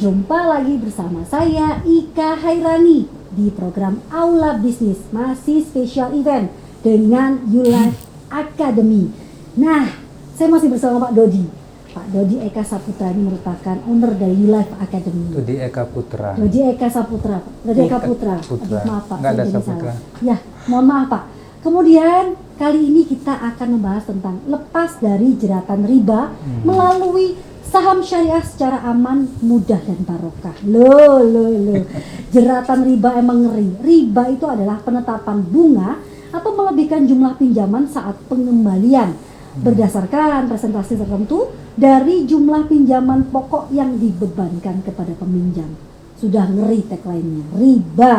jumpa lagi bersama saya Ika Hairani di program Aula Bisnis, masih special event dengan YouLife Academy. Nah, saya masih bersama Pak Dodi. Pak Dodi Eka Saputra ini merupakan owner dari YouLife Academy. Dodi Eka Putra. Dodi Eka Saputra, Pak. Dodi Eka Putra. Putra. Aduh, maaf Pak, Nggak ada saya jadi Saputra. salah. Ya, mohon maaf Pak. Kemudian kali ini kita akan membahas tentang lepas dari jeratan riba melalui saham syariah secara aman, mudah dan barokah. Loh. Jeratan riba emang ngeri. Riba itu adalah penetapan bunga atau melebihkan jumlah pinjaman saat pengembalian berdasarkan presentasi tertentu dari jumlah pinjaman pokok yang dibebankan kepada peminjam. Sudah ngeri tagline-nya. Riba.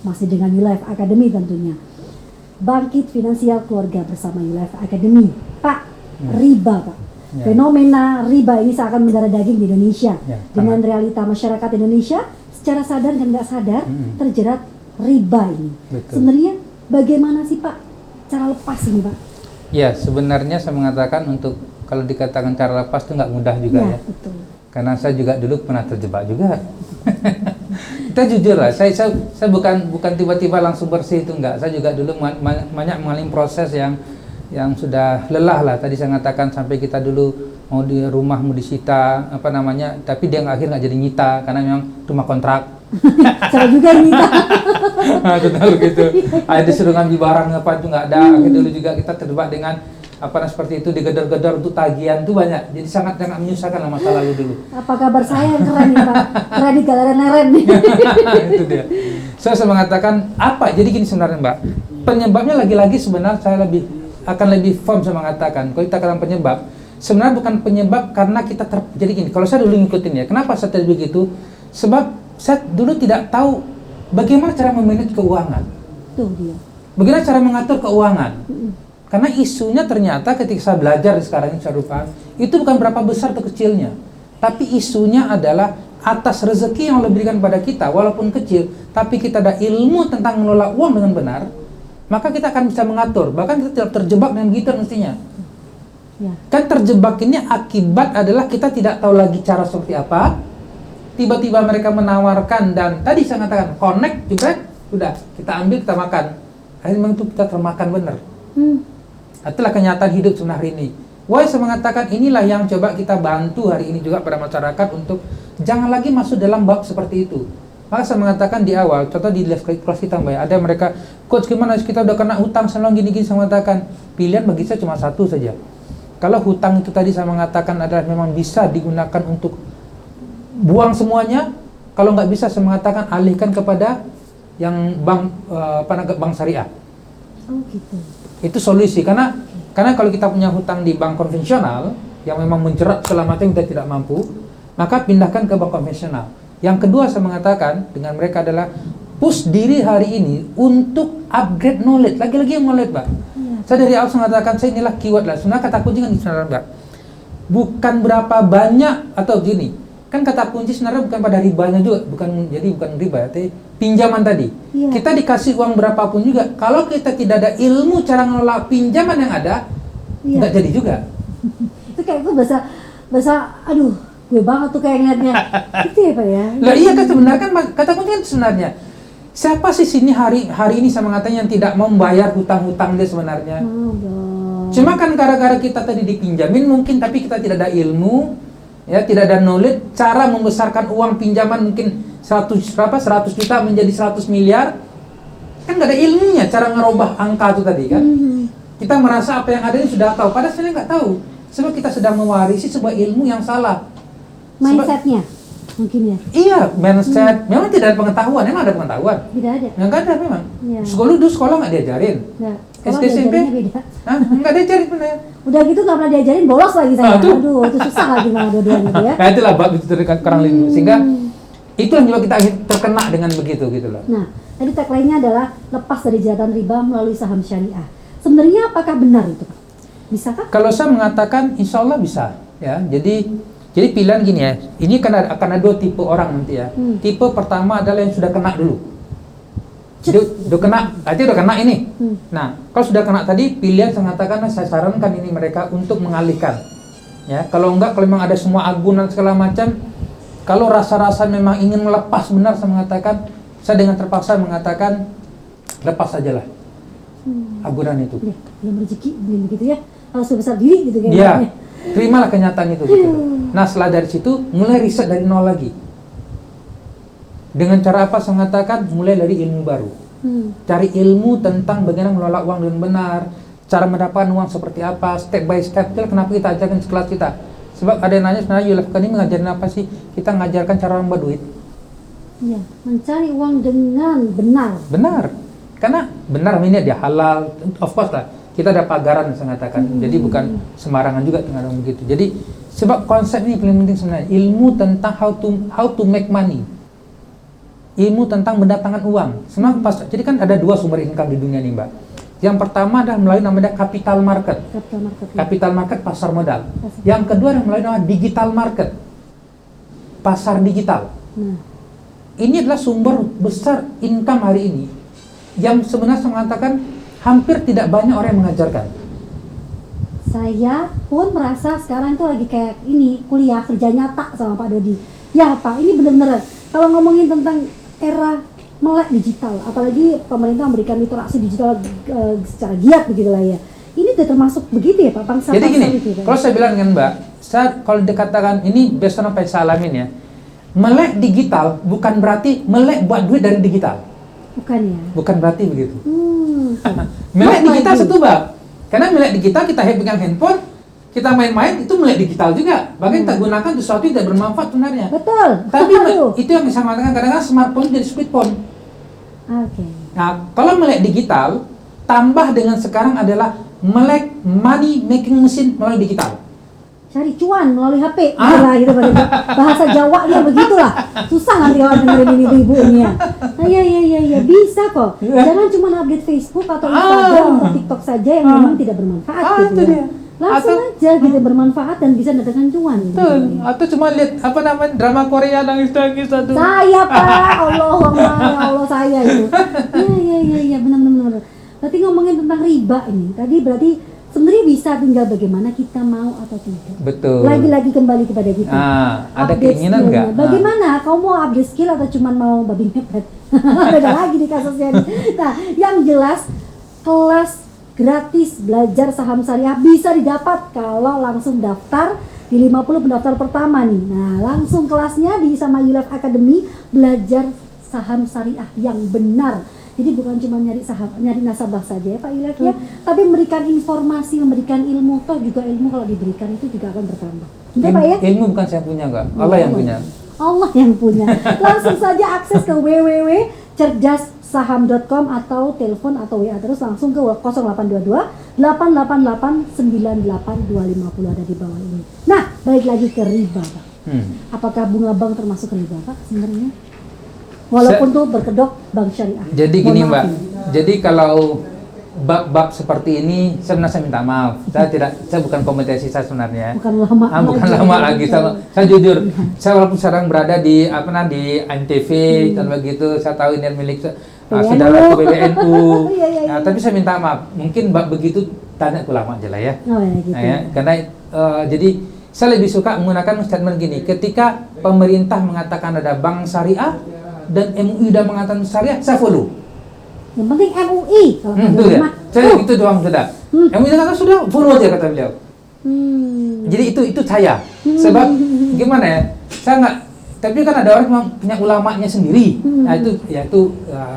Masih dengan YouLife Academy tentunya. Bangkit finansial keluarga bersama YouLife Academy. Pak, riba Pak. Ya. Fenomena riba ini seakan mendarah daging di Indonesia. Ya, Dengan realita masyarakat Indonesia secara sadar dan nggak sadar terjerat riba ini. Betul. Sebenarnya bagaimana sih Pak cara lepas ini Pak? Ya, sebenarnya saya mengatakan untuk kalau dikatakan cara lepas itu nggak mudah juga ya. Betul. Karena saya juga dulu pernah terjebak juga. Kita jujur lah, saya bukan tiba-tiba langsung bersih itu enggak. Saya juga dulu banyak mengalami proses yang sudah lelah lah. Tadi saya katakan sampai kita dulu mau di rumah mau disita tapi dia akhirnya nggak jadi nyita karena memang rumah kontrak. Saya juga minta. Betul gitu. Ada disuruh ngambil barang apa itu nggak ada. Akhirnya dulu juga kita terjebak dengan seperti itu, digedor-gedor untuk tagihan itu banyak. Jadi sangat menyusahkan lah masa lalu dulu. Apa kabar saya yang keren nih Pak? Keren di galeren-leren nih. Itu dia. Saya mengatakan apa? Jadi gini sebenarnya Mbak. Penyebabnya lagi-lagi sebenarnya saya akan lebih firm saya mengatakan. Kalau kita katakan penyebab, sebenarnya bukan penyebab karena kita jadi gini. Kalau saya dulu ngikutin ya, kenapa saya tadi begitu? Sebab saya dulu tidak tahu bagaimana cara memanage keuangan. Tuh dia. Bagaimana cara mengatur keuangan. Karena isunya ternyata ketika saya belajar sekarang ini saya rupa, itu bukan berapa besar atau kecilnya. Tapi isunya adalah atas rezeki yang Allah berikan pada kita, walaupun kecil, tapi kita ada ilmu tentang mengelola uang dengan benar, maka kita akan bisa mengatur. Bahkan kita tidak terjebak dengan gitu mestinya. Ya. Kan terjebak ini akibat adalah kita tidak tahu lagi cara seperti apa. Tiba-tiba mereka menawarkan dan tadi saya katakan connect juga, sudah kita ambil kita makan. Akhirnya memang itu kita termakan benar. Itulah kenyataan hidup sebenarnya hari ini. Why saya mengatakan inilah yang coba kita bantu hari ini juga pada masyarakat untuk jangan lagi masuk dalam bab seperti itu. Maka saya mengatakan di awal, contoh di kelas kita Mbak, ada mereka, coach gimana kita udah kena hutang selama gini-gini, saya mengatakan pilihan bagi saya cuma satu saja. Kalau hutang itu tadi saya mengatakan adalah memang bisa digunakan untuk buang semuanya, kalau nggak bisa saya mengatakan alihkan kepada yang bank syariah. Oh gitu. Itu solusi karena kalau kita punya hutang di bank konvensional yang memang menjerat segala macam kita tidak mampu, maka pindahkan ke bank konvensional. Yang kedua saya mengatakan dengan mereka adalah push diri hari ini untuk upgrade knowledge, lagi-lagi yang knowledge Mbak. Saya dari awal mengatakan saya inilah keyword lah. Sebenarnya kata kunci kan sebenarnya Mbak, bukan berapa banyak atau gini. Kan kata kunci sebenarnya bukan pada ribanya juga, bukan riba, tapi pinjaman tadi. Kita dikasih uang berapapun juga, kalau kita tidak ada ilmu cara ngelola pinjaman yang ada, nggak jadi juga. Itu kayak itu bahasa, aduh, gue banget tuh kayak ngeliatnya. Itu ya Pak ya. Lah iya kan sebenarnya kan kata kunci kan sebenarnya. Siapa sih sini hari ini saya mengatakan yang tidak mau membayar hutang-hutang dia sebenarnya? Cuma kan gara-gara kita tadi dipinjamin mungkin, tapi kita tidak ada ilmu. Ya, tidak ada knowledge cara membesarkan uang pinjaman mungkin 100 juta menjadi 100 miliar. Kan nggak ada ilmunya cara ngerubah angka itu tadi kan. Kita merasa apa yang ada ini sudah tahu, padahal sebenarnya nggak tahu. Sebab kita sedang mewarisi sebuah ilmu yang salah. Mindsetnya mungkin ya. Iya, mindset. Memang tidak ada pengetahuan, memang ada pengetahuan. Tidak ada. Nggak ada memang. Ya. Sekolah nggak diajarin. SD SMP nggak diajarin benar. Udah gitu nggak pernah diajarin, bolos lagi saya. Aduh, itu susah lagi malah dua-duanya gitu ya. Nah itulah bab itu kurang lebih. Sehingga itu yang juga kita terkena dengan begitu gitu loh. Nah, tadi tagline-nya adalah lepas dari jeratan riba melalui saham syariah. Sebenarnya apakah benar itu Pak? Bisakah? Kalau saya mengatakan insya Allah bisa ya. Jadi pilihan gini ya. Ini akan ada dua tipe orang nanti ya. Tipe pertama adalah yang sudah kena dulu. Udah kena ini. Nah, kalau sudah kena tadi, pilihan saya mengatakan, saya sarankan ini mereka untuk mengalihkan. Ya, kalau memang ada semua agunan segala macam, Kalau rasa-rasa memang ingin melepas benar, saya dengan terpaksa mengatakan lepas sajalah agunan itu. Ya, belum rezeki, belum begitu ya. Harus besar diri gitu Iya, kayaknya. terimalah kenyataan itu gitu. Nah, setelah dari situ mulai riset dari nol lagi. Dengan cara apa saya mengatakan? Mulai dari ilmu baru. Cari ilmu tentang bagaimana mengelola uang dengan benar, cara mendapatkan uang seperti apa, step by step. Itulah kenapa kita ajarkan di kelas kita. Sebab ada yang nanya sebenarnya Yulafka ini mengajarkan apa sih? Kita mengajarkan cara orang berduit. Iya, mencari uang dengan benar. Benar. Karena benar ini dia halal, of course lah. Kita ada pagaran saya mengatakan. Jadi bukan sembarangan juga tengah begitu. Jadi sebab konsep ini paling penting sebenarnya, ilmu tentang how to make money. Ilmu tentang mendatangkan uang. Sebenarnya jadi kan ada dua sumber income di dunia ini, Mbak. Yang pertama adalah melalui namanya capital market. Capital market pasar modal. Yang kedua adalah melalui nama digital market. Pasar digital. Ini adalah sumber besar income hari ini yang sebenarnya saya mengatakan hampir tidak banyak orang yang mengajarkan. Saya pun merasa sekarang itu lagi kayak ini kuliah kerja nyata sama Pak Dodi. Ya Pak, ini benar-benar kalau ngomongin tentang era melek digital, apalagi pemerintah memberikan literasi digital secara giat begitulah ya. Ini sudah termasuk begitu ya Pak, bangsa. Jadi gini, itu, kalau saya bilang kan Mbak, saya kalau dikatakan ini based on apa yang saya alamin ya, melek digital bukan berarti melek buat duit dari digital. Bukan ya? Bukan berarti begitu. Melek digital satu Mbak, karena melek digital kita pegang handphone, kita main-main itu melek digital juga. Bahkan kita gunakan sesuatu yang tidak bermanfaat sebenarnya. Betul. Tapi itu yang saya mengatakan kadang-kadang smartphone jadi smartphone. Oke. Nah, kalau melek digital tambah dengan sekarang adalah melek money making machine melalui digital. Cari cuan melalui HP, gitu bahasa Jawanya begitulah. Susah nanti kalau dengerin ini ibu ini ya. Nah, ya bisa kok. Jangan cuma update Facebook atau Instagram atau TikTok saja yang memang tidak bermanfaat gitu ya. Langsung aja gitu bermanfaat dan bisa mendatangkan cuan. Betul. Gitu. Atau cuma lihat apa namanya drama Korea nangis-nangis satu. Saya Pak, Allah saya itu. Ya benar. Berarti ngomongin tentang riba ini. Tadi berarti sebenarnya bisa tinggal bagaimana kita mau atau tidak. Betul. Lagi-lagi kembali kepada kita. Ada keinginan nggak? Bagaimana? Kau mau update skill atau cuma mau babi ngepet? Beda lagi di kasusnya. Nah, yang jelas kelas gratis belajar saham syariah bisa didapat kalau langsung daftar di 50 pendaftar pertama nih. Nah, langsung kelasnya di sama Yulaf Academy belajar saham syariah yang benar. Jadi bukan cuma nyari nasabah saja ya Pak Yulaf ya, tapi memberikan informasi, memberikan ilmu, toh juga ilmu kalau diberikan itu juga akan bertambah. Betul Pak ya? Ilmu bukan saya punya Kak, Allah yang punya. Allah yang punya. Langsung saja akses ke www.cerdassaham.com atau telepon atau WA terus langsung ke 0822 888 98250 ada di bawah ini. Nah, balik lagi ke riba Pak. Apakah bunga bank termasuk riba Pak sebenarnya? Walaupun tuh berkedok bank syariah. Jadi gini Mbak, jadi kalau bab-bab seperti ini sebenarnya saya minta maaf. Saya bukan kompetisi saya sebenarnya. Bukan lama lagi. Saya jujur, saya walaupun sekarang berada di di ANTV dan begitu, saya tahu ini milik saudara PBNU. Nah, tapi saya minta maaf. Mungkin bab begitu tanya ke ulama aja lah ya. Gitu. Nah, ya karena jadi saya lebih suka menggunakan statement gini. Ketika pemerintah mengatakan ada bank syariah dan MUI udah mengatakan syariah, saya follow. Yang penting MUI kalau betul ya. Saya itu doang sudah. MUI kata sudah follow aja kata beliau. Jadi itu saya. Sebab gimana ya? Saya nggak. Tapi kan ada orang yang punya ulamanya sendiri. Nah itu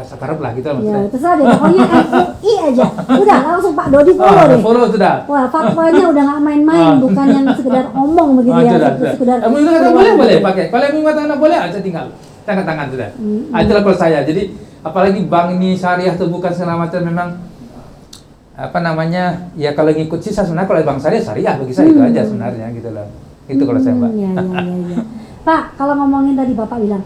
sekarang lah gitu maksudnya. Ya terserah deh. Pokoknya MUI aja. Udah langsung Pak Dodi follow deh. Follow sudah. Wah fatwanya udah nggak main-main, bukan yang sekedar omong begitu ya. Sekedar. MUI kata boleh pakai. Kalau MUI kata boleh, saya tinggal. Tangan sudah. Itulah kalau saya. Jadi apalagi bank ini syariah atau bukan segala macam memang apa namanya ya kalau ngikut sih saya sebenarnya kalau bank syariah bagi saya itu aja sebenarnya gitu loh. Itu kalau saya Mbak. Ya. Pak kalau ngomongin tadi Bapak bilang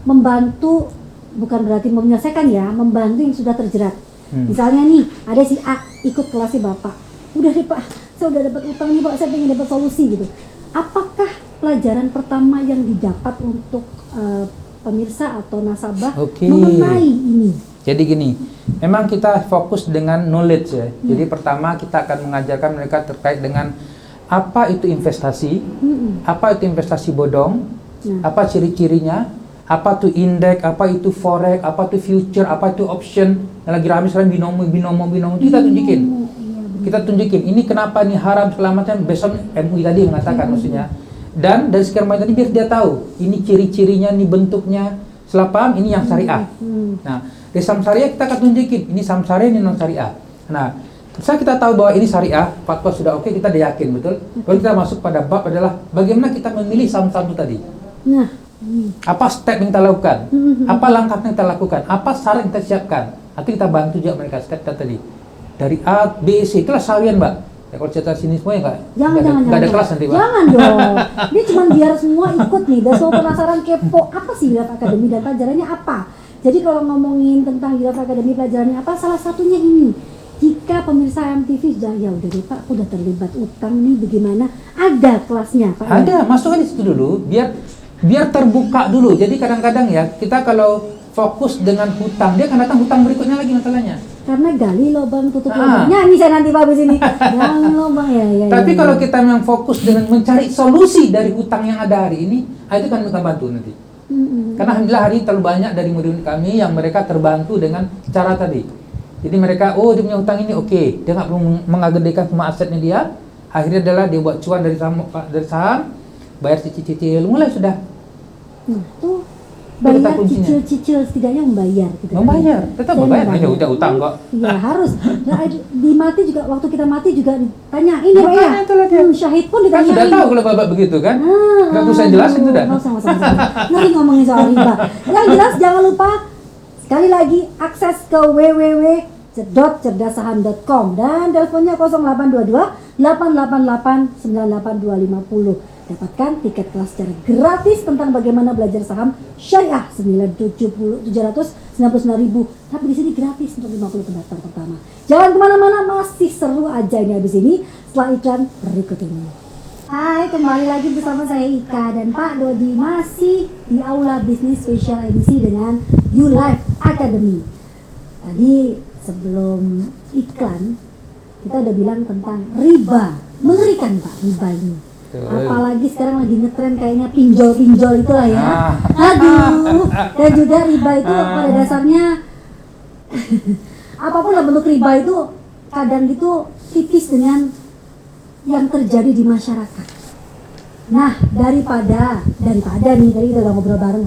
membantu bukan berarti menyelesaikan ya, membantu yang sudah terjerat. Misalnya nih ada si A ikut kelasnya Bapak. Udah deh Pak, saya udah dapat utang nih Pak, saya pengen dapat solusi gitu. Apakah pelajaran pertama yang didapat untuk pemirsa atau nasabah mengenai ini? Jadi gini, memang kita fokus dengan knowledge ya. Jadi pertama kita akan mengajarkan mereka terkait dengan apa itu investasi, apa itu investasi bodong, Apa ciri-cirinya? Apa itu indeks? Apa itu forex? Apa itu future? Apa itu option? Yang lagi ramai sekarang binomo kita tunjukin. Kita tunjukin. Ini kenapa ini haram segala macam. Besok MUI tadi mengatakan maksudnya. Dan dari sekian banyak tadi biar dia tahu. Ini ciri-cirinya, ini bentuknya. Setelah paham, ini yang syariah. Nah, di saham syariah kita akan tunjukin. Ini saham syariah, ini non syariah. Nah, setelah kita tahu bahwa ini syariah, fatwa sudah oke, kita udah yakin betul. Lalu kita masuk pada bab adalah bagaimana kita memilih saham-saham itu tadi. Nah, apa step yang kita lakukan? Apa langkah yang kita lakukan? Apa syarat yang kita siapkan? Nanti kita bantu juga mereka step tadi. Dari A, B, C, itulah sawian, Mbak. Ya, kalau cerita sini semua ya nggak ada kelas nanti, Pak. Jangan dong. Dia cuma biar semua ikut nih. Dan semua penasaran kepo. Apa sih Hilaf Academy dan pelajarannya apa? Jadi kalau ngomongin tentang Hilaf Academy pelajarannya apa? Salah satunya ini. Jika pemirsa MTV sudah ya udah deh Pak, aku udah terlibat utang nih, bagaimana? Ada kelasnya, Pak. Ada, masukkan di situ dulu. Biar terbuka dulu. Jadi kadang-kadang ya kita kalau fokus dengan hutang, dia akan datang hutang berikutnya lagi masalahnya. Karena gali lubang tutup lubang. Nyanyi saya nanti Pak habis ini. Gali lubang ya. Tapi kalau kita memang fokus dengan mencari solusi dari hutang yang ada hari ini, itu kan kita bantu nanti. Karena alhamdulillah hari ini terlalu banyak dari murid kami yang mereka terbantu dengan cara tadi. Jadi mereka, dia punya hutang ini oke, dia nggak perlu mengagedekan semua asetnya dia. Akhirnya adalah dia buat cuan dari saham, bayar cicil-cicil, mulai sudah. Tuh bayar cicil-cicil setidaknya membayar gitu. Membayar, tetap membayar. Hanya udah utang kok. Iya harus. Nah, di mati juga waktu kita mati juga ditanyain ya Pak ya. Syahid pun ditanyain. Kan sudah tahu kalau Bapak begitu kan? Nggak perlu saya jelasin sudah. Sama-sama. Ngeri ngomongin soal riba. Yang jelas jangan lupa sekali lagi akses ke www.cerdasaham.com dan teleponnya 0822 888 98250. Dapatkan tiket kelas secara gratis tentang bagaimana belajar saham syariah 799.000, tapi di sini gratis untuk 50 pendaftar pertama. Jangan kemana-mana, masih seru aja ini habis ini setelah iklan berikut ini. Hai, kembali lagi bersama saya Ika dan Pak Dodi masih di Aula Bisnis Special Edisi dengan YouLife Academy. Tadi sebelum iklan kita udah bilang tentang riba, mengerikan Pak riba ini. Apalagi sekarang lagi ngetren kayaknya pinjol-pinjol itulah ya. Aduh. Dan juga riba itu pada dasarnya apapun lah bentuk riba itu kadang gitu tipis dengan yang terjadi di masyarakat. Nah, daripada nih tadi kita udah ngobrol bareng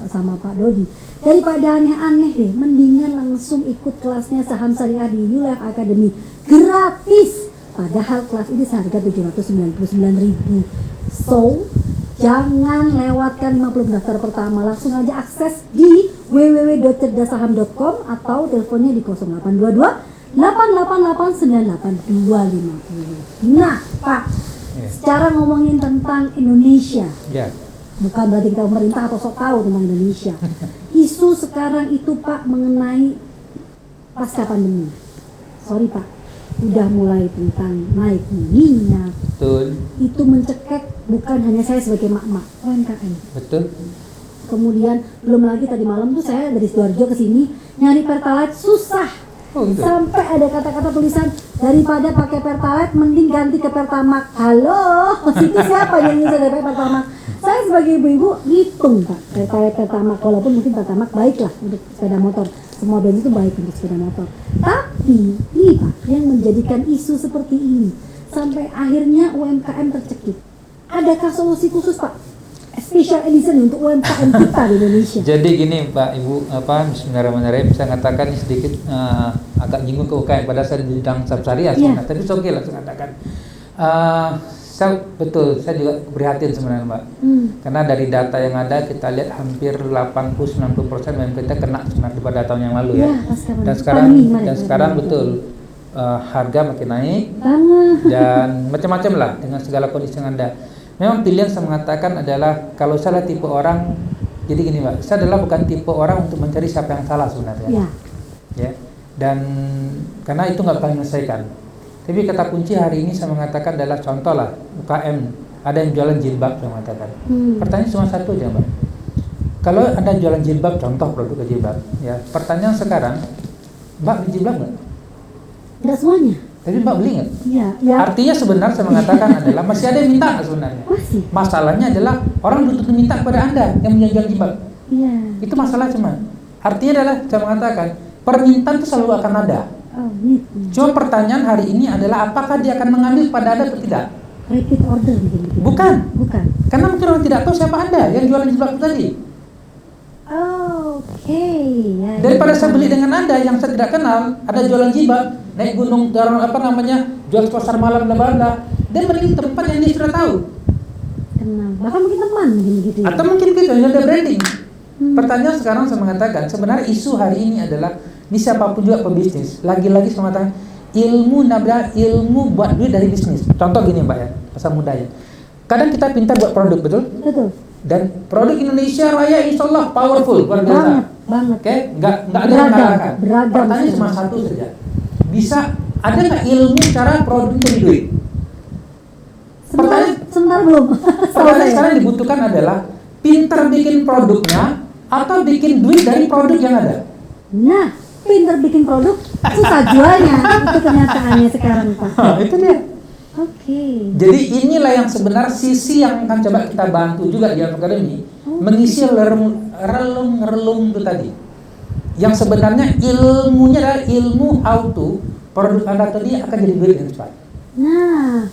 sama Pak Dodi. Daripada aneh-aneh deh, mendingan langsung ikut kelasnya saham syariah di YouLife Academy gratis. Padahal kelas ini seharga 799.000. So, jangan lewatkan 50 daftar pertama. Langsung aja akses di www.cerdasaham.com atau teleponnya di 0822 888 98250. Nah, Pak, secara ngomongin tentang Indonesia, bukan berarti kita pemerintah atau sok tahu tentang Indonesia. Isu sekarang itu Pak mengenai pasca pandemi. Sorry Pak, udah mulai tentang naik minyak. Betul. Itu mencekek bukan hanya saya sebagai mak-mak, UMKM. Betul. Kemudian belum lagi tadi malam tuh saya dari Sidoarjo ke sini nyari Pertalite susah. Gitu. Sampai ada kata-kata tulisan daripada pakai Pertalite mending ganti ke Pertamax. Halo, itu siapa yang bisa dari Pertamax? Saya sebagai ibu-ibu ngitung Pak, Pertamax walaupun mungkin Pertamax baiklah untuk sepeda motor. Semua bensin itu baik untuk sepeda motor. Tapi ini Pak yang menjadikan isu seperti ini sampai akhirnya UMKM tercekik. Adakah solusi khusus Pak? Special edition untuk UMKM kita di Indonesia. Jadi gini Pak Ibu, Bismillahirrahmanirrahim, saya katakan ini sedikit agak nyinggung ke UMKM pada saat di bidang saham syariah. Tapi oke lah saya katakan. Saya juga prihatin sebenarnya Mbak. Karena dari data yang ada kita lihat hampir 80-90% UMKM kena sebenarnya pada tahun yang lalu ya. Dan sekarang betul harga makin naik dan macam-macam lah dengan segala kondisi yang ada. Memang pilihan saya mengatakan adalah kalau saya tipe orang, jadi gini Mbak, saya adalah bukan tipe orang untuk mencari siapa yang salah sebenarnya. Ya. Dan karena itu nggak bakal menyelesaikan. Tapi kata kunci hari ini saya mengatakan adalah contoh lah UKM, ada yang jualan jilbab saya mengatakan. Pertanyaan cuma satu aja Mbak. Kalau Anda jualan jilbab, contoh produk jilbab, ya. Pertanyaan sekarang, Mbak beli jilbab nggak? Tidak semuanya. Tapi Mbak beli nggak? Iya, ya. Artinya sebenarnya saya mengatakan adalah masih ada yang minta sebenarnya. Masih. Masalahnya adalah orang butuh minta kepada Anda yang menjual jilbab. Iya. Itu masalah cuma. Artinya adalah saya mengatakan permintaan itu selalu akan ada. Oh, gitu. Cuma pertanyaan hari ini adalah apakah dia akan mengambil pada Anda atau tidak? Repeat order gitu. Bukan. Bukan. Karena mungkin orang tidak tahu siapa Anda yang jualan jilbab tadi. Oh, oke. Ya, Daripada saya beli dengan Anda yang saya tidak kenal, ada jualan jilbab, naik gunung, jual pasar malam bla dan mending tempat yang dia sudah tahu. kenal. Bahkan mungkin teman gitu ya. Atau mungkin kita yang ada branding. Pertanyaan sekarang saya mengatakan sebenarnya isu hari ini adalah di siapapun juga pebisnis. Lagi-lagi saya mengatakan ilmu buat duit dari bisnis. Contoh gini Mbak ya, pasar muda ya. Kadang kita pintar buat produk, betul? Betul. Dan produk Indonesia Raya insya Allah powerful, luar biasa. Banget. Oke, nggak ada yang mengalahkan. Beragam. Pertanyaan cuma satu saja. Bisa ada nggak ilmu cara produk itu jadi duit? Sebentar belum. Pertanyaan sekarang yang dibutuhkan adalah pintar bikin produknya atau bikin duit dari produk yang ada. Nah, pinter bikin produk, susah jualnya. Itu kenyataannya sekarang, Pak. Itu dia. Oke. Jadi inilah yang sebenarnya sisi yang akan coba kita bantu juga di Academy, mengisi relung itu tadi. Yang sebenarnya ilmunya adalah ilmu how to produk Anda tadi akan jadi duit dengan cepat. Nah,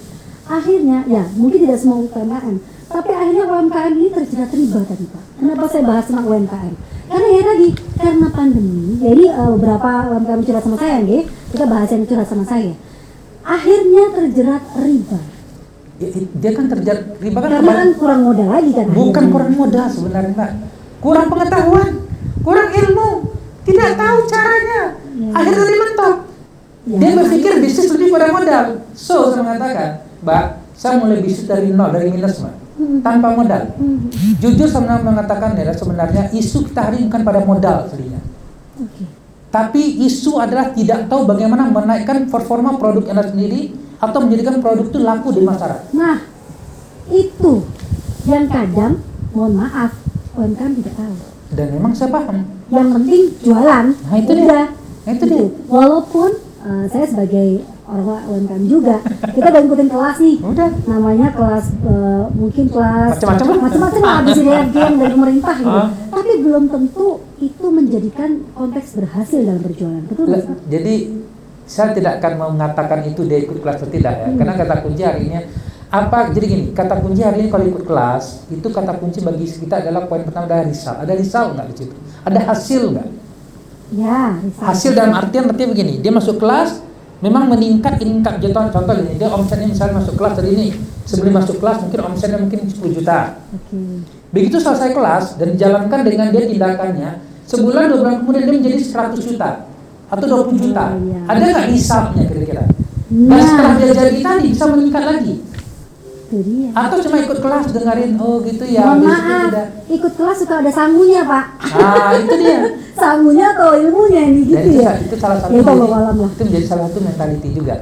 akhirnya ya mungkin tidak semua UMKM, tapi akhirnya UMKM ini terjerat riba tadi, Pak. Kenapa saya bahas tentang UMKM? Karena ya tadi, karena pandemi, jadi beberapa UMKM curhat sama saya, nggih. Kita bahas yang curhat sama saya. Akhirnya terjerat riba. Ya, dia kan terjerat riba kan Karena kan kurang modal lagi kan. bukan kurang modal sebenarnya Mbak. Kurang pengetahuan, kurang ilmu, tidak tahu caranya. Ya. Akhirnya dia mentok. Ya, Dia berpikir bisnis lebih pada modal. So saya mengatakan, Mbak, saya mulai bisnis dari nol, dari minus Mbak, tanpa modal. Jujur saya mengatakan ya sebenarnya isu kita hari ini bukan pada modal sebenarnya. Oke. Tapi isu adalah tidak tahu bagaimana menaikkan performa produk Anda sendiri atau menjadikan produk itu laku di masyarakat. Nah, itu yang kadang, mohon maaf, UMKM tidak tahu. Dan memang saya paham. Yang penting jualan. Nah, itu dia. Udah. Nah, itu dia. Walaupun saya sebagai orang UMKM juga, kita udah ikutin kelas nih. Udah. Namanya kelas mungkin kelas Macam-macam lah habis yang dari pemerintah gitu. Ah. Tapi belum tentu itu menjadikan konteks berhasil dalam berjualan. Betul nggak, Pak? Jadi saya tidak akan mengatakan itu dia ikut kelas atau tidak ya. Karena kata kunci hari ini apa? Jadi gini, kata kunci hari ini kalau ikut kelas itu kata kunci bagi kita adalah poin pertama adalah risal. Ada risal nggak di situ? Ada hasil nggak? Ya, Hasil dalam artinya begini, dia masuk kelas memang meningkat income jatuhan. Contoh gini, dia omsetnya misalnya masuk kelas tadi ini, sebelum masuk kelas mungkin omsetnya mungkin 10 juta. Oke. Begitu selesai kelas dan dijalankan dengan dia tindakannya, sebulan 2 bulan kemudian dia menjadi 100 juta atau 20 juta. Oh, iya. Ada nggak hisapnya kira-kira? Dan Nah. setelah dia jadi tadi bisa meningkat lagi. Itu dia. Atau cuma ikut kelas dengerin, oh gitu ya. Mohon habis itu maaf, tidak. ikut kelas suka ada sangunya, Pak. Ah, itu dia. Sangunya atau ilmunya ini Dan gitu ya. itu salah satu Ya, Allah alam lah. itu menjadi salah satu mentality juga.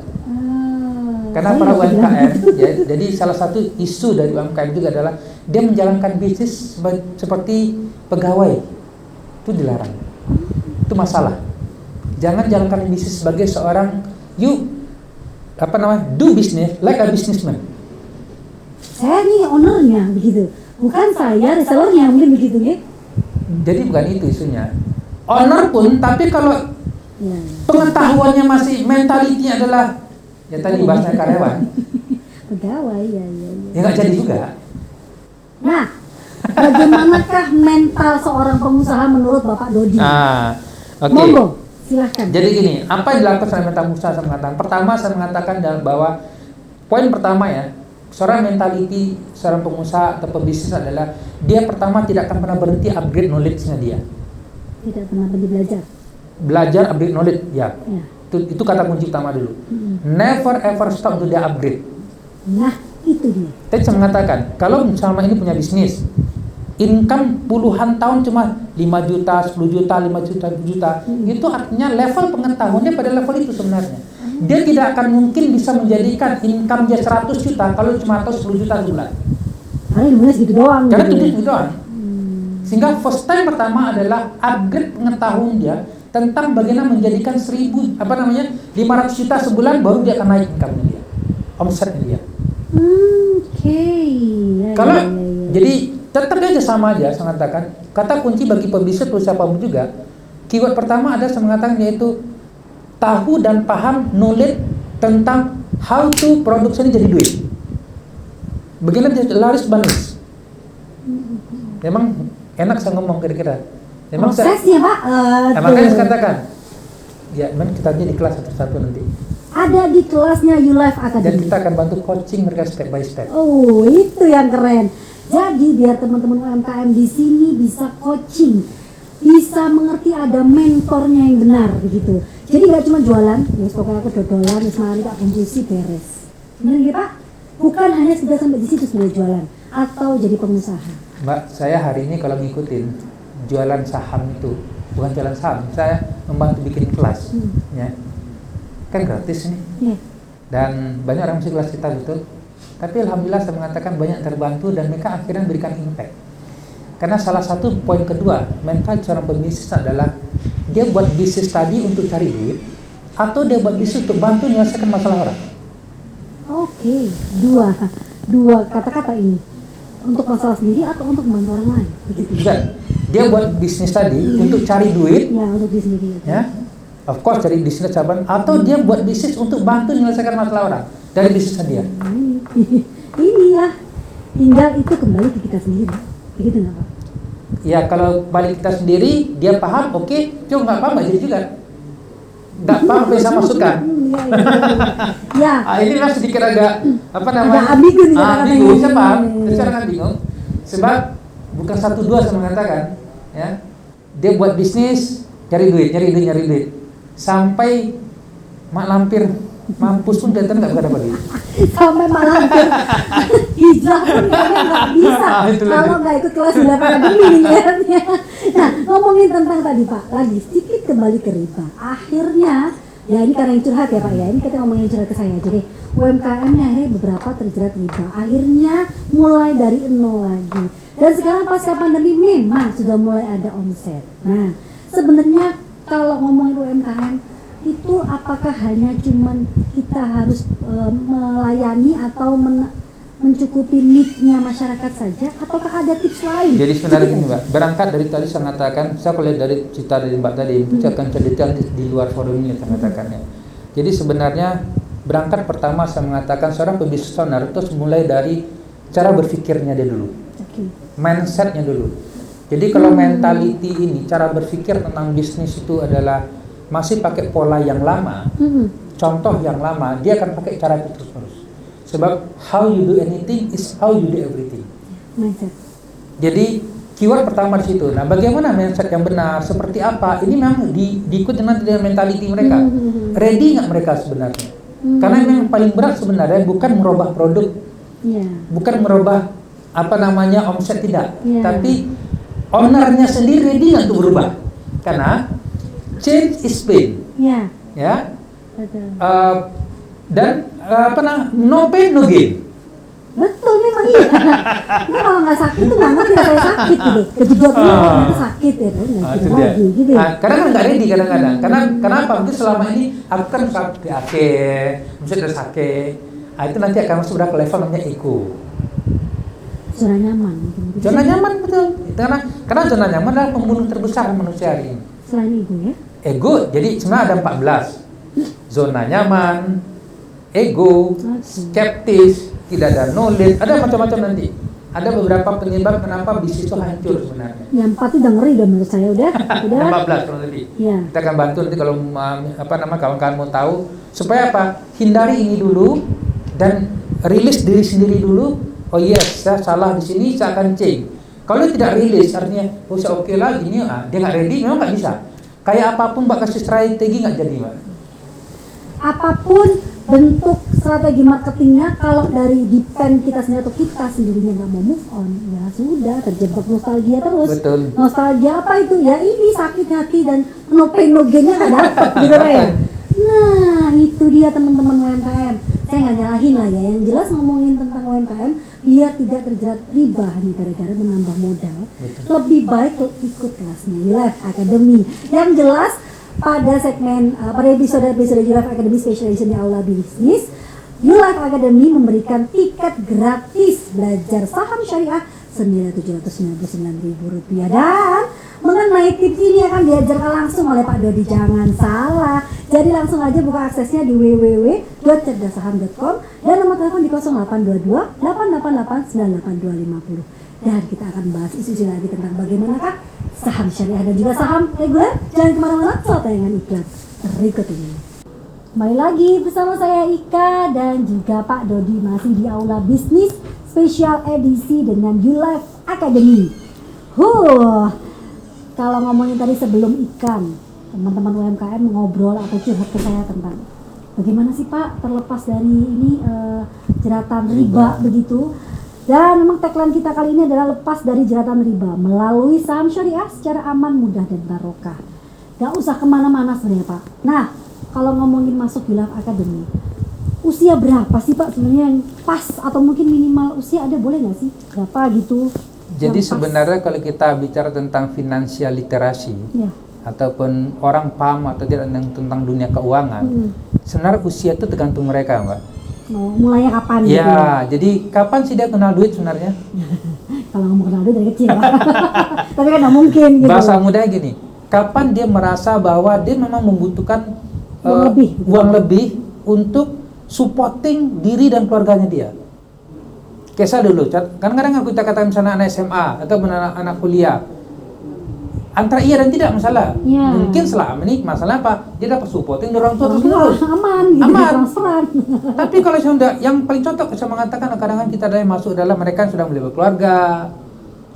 Karena Saya para nggak bilang. UMKM, ya, jadi salah satu isu dari UMKM juga adalah dia menjalankan bisnis seperti pegawai, itu dilarang, itu masalah. Jangan jalankan bisnis sebagai seorang do business like a businessman. Saya nih ownernya begitu, bukan saya resellernya mungkin begitu ya. Jadi bukan itu isunya. Owner pun, tapi kalau Ya. pengetahuannya masih mentalitinya adalah ya tadi bahasanya karyawan, Pegawai ya. ya nggak jadi juga. Nah, bagaimanakah mental seorang pengusaha menurut Bapak Dodi? Oke. Monggo, silahkan. Jadi gini, apa yang dilakukan oleh mental pengusaha saya mengatakan? Pertama saya mengatakan bahwa poin pertama ya, seorang mentality seorang pengusaha atau pebisnis adalah dia pertama tidak akan pernah berhenti upgrade knowledge-nya dia. Tidak pernah berhenti belajar. Belajar upgrade knowledge ya. Ya. Itu kata kunci utama dulu. Never ever stop untuk dia upgrade. Nah, itu dia. Saya bisa mengatakan, kalau selama ini punya bisnis, income puluhan tahun cuma 5 juta, 10 juta, 5 juta, 10 juta, itu artinya level pengetahuannya pada level itu sebenarnya. Dia tidak akan mungkin bisa menjadikan income dia 100 juta kalau cuma tahu 10 juta sebulan. Karena ilmunya segitu doang. Karena gitu itu ya. gitu doang. Sehingga first time pertama adalah upgrade pengetahuan dia tentang bagaimana menjadikan 500 juta sebulan, baru dia akan naik income-nya dia, omsetnya dia. Oke. Kalau jadi tetap aja sama aja, saya mengatakan kata kunci bagi pembisnis atau siapapun juga, keyword pertama ada saya mengatakan yaitu tahu dan paham knowledge tentang how to produksi ini jadi duit. Bagaimana dia laris manis. Memang enak saya ngomong kira-kira. Memang prosesnya Pak. Makanya saya katakan, ya memang kita di kelas satu-satu nanti. Ada di kelasnya YouLife Academy. Dan kita akan bantu coaching mereka step by step. Oh, itu yang keren. Jadi biar teman-teman UMKM di sini bisa coaching, bisa mengerti ada mentornya yang benar begitu. Jadi nggak cuma jualan, ya pokoknya aku dodolan, mari tak bungkusi beres. Benar ya Pak? Bukan hanya sudah sampai di situ sudah jualan atau jadi pengusaha. Mbak, saya hari ini kalau ngikutin jualan saham itu, bukan jualan saham, saya membantu bikin kelas, ya, kan gratis nih. Dan banyak orang masuk kelas kita betul. Tapi alhamdulillah saya mengatakan banyak terbantu dan mereka akhirnya memberikan impact. Karena salah satu poin kedua, manfaat seorang pembisnis adalah dia buat bisnis tadi untuk cari duit, atau dia buat bisnis untuk bantu menyelesaikan masalah orang. Oke, dua kata-kata ini untuk masalah sendiri atau untuk membantu orang lain. Begitu. Bukan. Dia buat bisnis tadi untuk cari duit, ya untuk diri sendiri. Ya, of course cari bisnis cabang, atau dia buat bisnis untuk bantu menyelesaikan masalah orang dari bisnisnya dia. Inilah, tinggal itu kembali ke kita sendiri, begitu nggak Pak? Ya kalau balik kita sendiri, dia paham, oke, cuma nggak paham jadi juga. Nggak paham bisa masukkan. Ya. Inilah sedikit agak agak ambigu nih. Ambigu, saya paham. Terus saya kan bingung. Sebab bukan 1-2 saya mengatakan, ya, dia buat bisnis cari duit, sampai mak lampir mampus pun dia nggak bisa dapat duit. Sampai mak lampir hijrah pun nggak bisa kalau nggak ikut kelas Academy ya. Nah, ngomongin tentang tadi Pak, lagi sedikit kembali ke riba. Akhirnya, ya ini karena yang curhat ya Pak ya, ini kita ngomongin curhat ke saya. Jadi UMKM nya akhirnya beberapa terjerat riba. Akhirnya mulai dari nol lagi. Dan sekarang pasca pandemi memang sudah mulai ada omset. Nah, sebenarnya kalau ngomongin UMKM itu apakah hanya cuman kita harus melayani atau mencukupi need-nya masyarakat saja, ataukah ada tips lain? Jadi sebenarnya gini Mbak, berangkat dari tadi saya mengatakan, saya lihat dari cerita dari Mbak tadi, saya akan cerita di luar forum ini saya mengatakannya. Jadi sebenarnya berangkat pertama saya mengatakan seorang pembisnis owner itu mulai dari cara berpikirnya dia dulu, mindsetnya dulu. Jadi kalau mentality ini, cara berpikir tentang bisnis itu adalah masih pakai pola yang lama, contoh yang lama, dia akan pakai cara itu terus-terus. Sebab how you do anything is how you do everything. Mindset. Jadi keyword pertama di situ. Nah, bagaimana mindset yang benar? Seperti apa? Ini memang diikuti nanti dengan mentality mereka. Ready nggak mereka sebenarnya? Karena yang paling berat sebenarnya bukan merubah produk, bukan merubah omset tidak, tapi ownernya sendiri ready nggak untuk berubah. Karena change is pain. Ya. Dan no pain no gain. Betul memang iya. Nah, kalau nggak sakit tuh nggak ngerti rasanya sakit gitu. Kejedot itu sakit ya, nggak lagi gitu. Karena kan nggak ready kadang-kadang. Kenapa? Mungkin selama ini aku kan sakit, misalnya udah sakit. Itu nanti akan masuk ke level namanya ego. Zona nyaman. Zona nyaman betul. Karena zona nyaman adalah pembunuh terbesar manusia hari ini. Selain ego ya? Ego, jadi sebenarnya ada 14. Zona nyaman, ego, skeptis, tidak ada knowledge, ada macam-macam nanti. Ada beberapa penyebab kenapa bisnis itu hancur sebenarnya. Yang 4 itu udah ngeri dah menurut saya udah. 14 kalau lebih. Kita akan bantu nanti kalau kawan-kawan mau tahu supaya apa? Hindari ini dulu dan rilis diri sendiri dulu. Oh yes, saya salah di sini, saya akan change. Kalau tidak rilis artinya saya oke lagi nih, dia nggak ready, memang nggak bisa. Kayak apapun Mbak kasih strategi nggak jadi Mbak. Apapun bentuk strategi marketingnya, kalau dari depend kita sendiri atau kita sendirinya nggak mau move on, ya sudah terjebak nostalgia terus. Betul. Nostalgia apa itu? Ya ini sakit hati dan no pain no gain-nya nggak dapat gitu ya. Nah itu dia teman-teman UMKM. saya nggak nyalahin lah ya, yang jelas ngomongin tentang UMKM biar tidak terjerat riba hanya gara-gara menambah modal. Lebih baik tuh ikut kelasnya Life Academy. Yang jelas pada segmen pada episode Life Academy Specialization di Aula Bisnis, Life Academy memberikan tiket gratis belajar saham syariah senilai Rp799.000 dan mengenai tips ini akan diajarkan langsung oleh Pak Dodi, jangan salah. Jadi langsung aja buka aksesnya di www.cerdasaham.com dan nomor telepon di 0822 888 98250. Dan kita akan bahas isu-isu lagi tentang bagaimanakah saham syariah dan juga saham reguler. Jangan kemana-mana, setelah tayangan iklan berikut ini. Kembali lagi bersama saya Ika dan juga Pak Dodi masih di Aula Bisnis Spesial edisi dengan Life Academy. Kalau ngomongin tadi sebelum ikan, teman-teman UMKM ngobrol atau curhat ke saya tentang bagaimana sih Pak terlepas dari ini jeratan riba begitu. Dan memang tagline kita kali ini adalah lepas dari jeratan riba melalui saham syariah secara aman, mudah dan barokah. Gak usah kemana-mana sebenarnya Pak. Nah, kalau ngomongin masuk di Life Academy, usia berapa sih Pak sebenarnya yang pas atau mungkin minimal usia ada, boleh nggak sih berapa gitu? Jadi sebenarnya kalau kita bicara tentang financial literasi ya, ataupun orang paham atau tidak tentang dunia keuangan, sebenarnya usia itu tergantung mereka, Mbak. Mulainya kapan? Ya, gitu? jadi kapan sih dia kenal duit sebenarnya? Kalau ngomong kenal duit dari kecil, Pak. Tapi kan nggak mungkin gitu. Bahasa mudanya gini, kapan dia merasa bahwa dia memang membutuhkan uang lebih untuk supporting diri dan keluarganya dia. Kayak saya dulu, kadang-kadang aku kita katakan misalnya anak SMA atau anak kuliah, antara iya dan tidak masalah. Ya. Mungkin selama ini masalah apa? Dia dapat supporting dari orang tua terus aman, gitu, aman. transferan. Tapi kalau sudah, yang paling contoh saya mengatakan kadang-kadang kita ada yang masuk adalah mereka sudah mulai berkeluarga,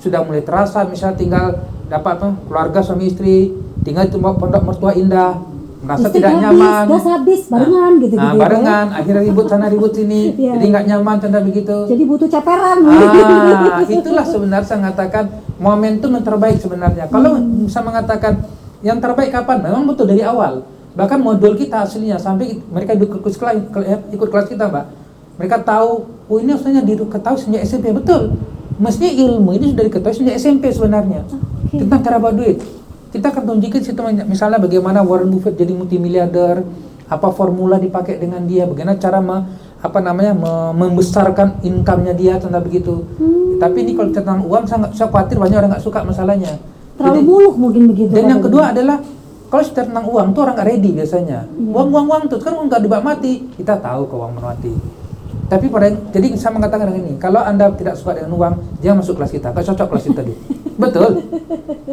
sudah mulai terasa, misalnya tinggal dapat keluarga suami istri, tinggal di pondok mertua indah. Merasa Istri tidak habis, nyaman, gas habis, barengan gitu. Barengan, akhirnya ribut sana ribut sini, ya, jadi nggak nyaman, tanda begitu. Jadi butuh ceperan. Itulah sebenarnya saya mengatakan momentum yang terbaik sebenarnya. Kalau bisa mengatakan yang terbaik kapan? Memang betul dari awal. Bahkan modul kita aslinya sampai mereka ikut kelas kita, Mbak. Mereka tahu, oh ini harusnya diketahui sejak SMP, betul. Mestinya ilmu ini sudah diketahui sejak SMP sebenarnya. Tentang cara berduit. Kita akan tunjukin situ misalnya bagaimana Warren Buffett jadi multimiliarder, apa formula dipakai dengan dia, bagaimana cara membesarkan income-nya dia, tentang begitu. Tapi ini kalau tentang uang saya khawatir banyak orang nggak suka masalahnya. Terlalu muluk mungkin begitu. Dan yang kedua adalah kalau sudah tentang uang tuh orang nggak ready biasanya. Uang tuh kan nggak dibak mati. Kita tahu ke uang mati. Tapi jadi saya mengatakan ini, kalau Anda tidak suka dengan uang, jangan masuk kelas kita. Nggak cocok kelas kita tadi. Betul.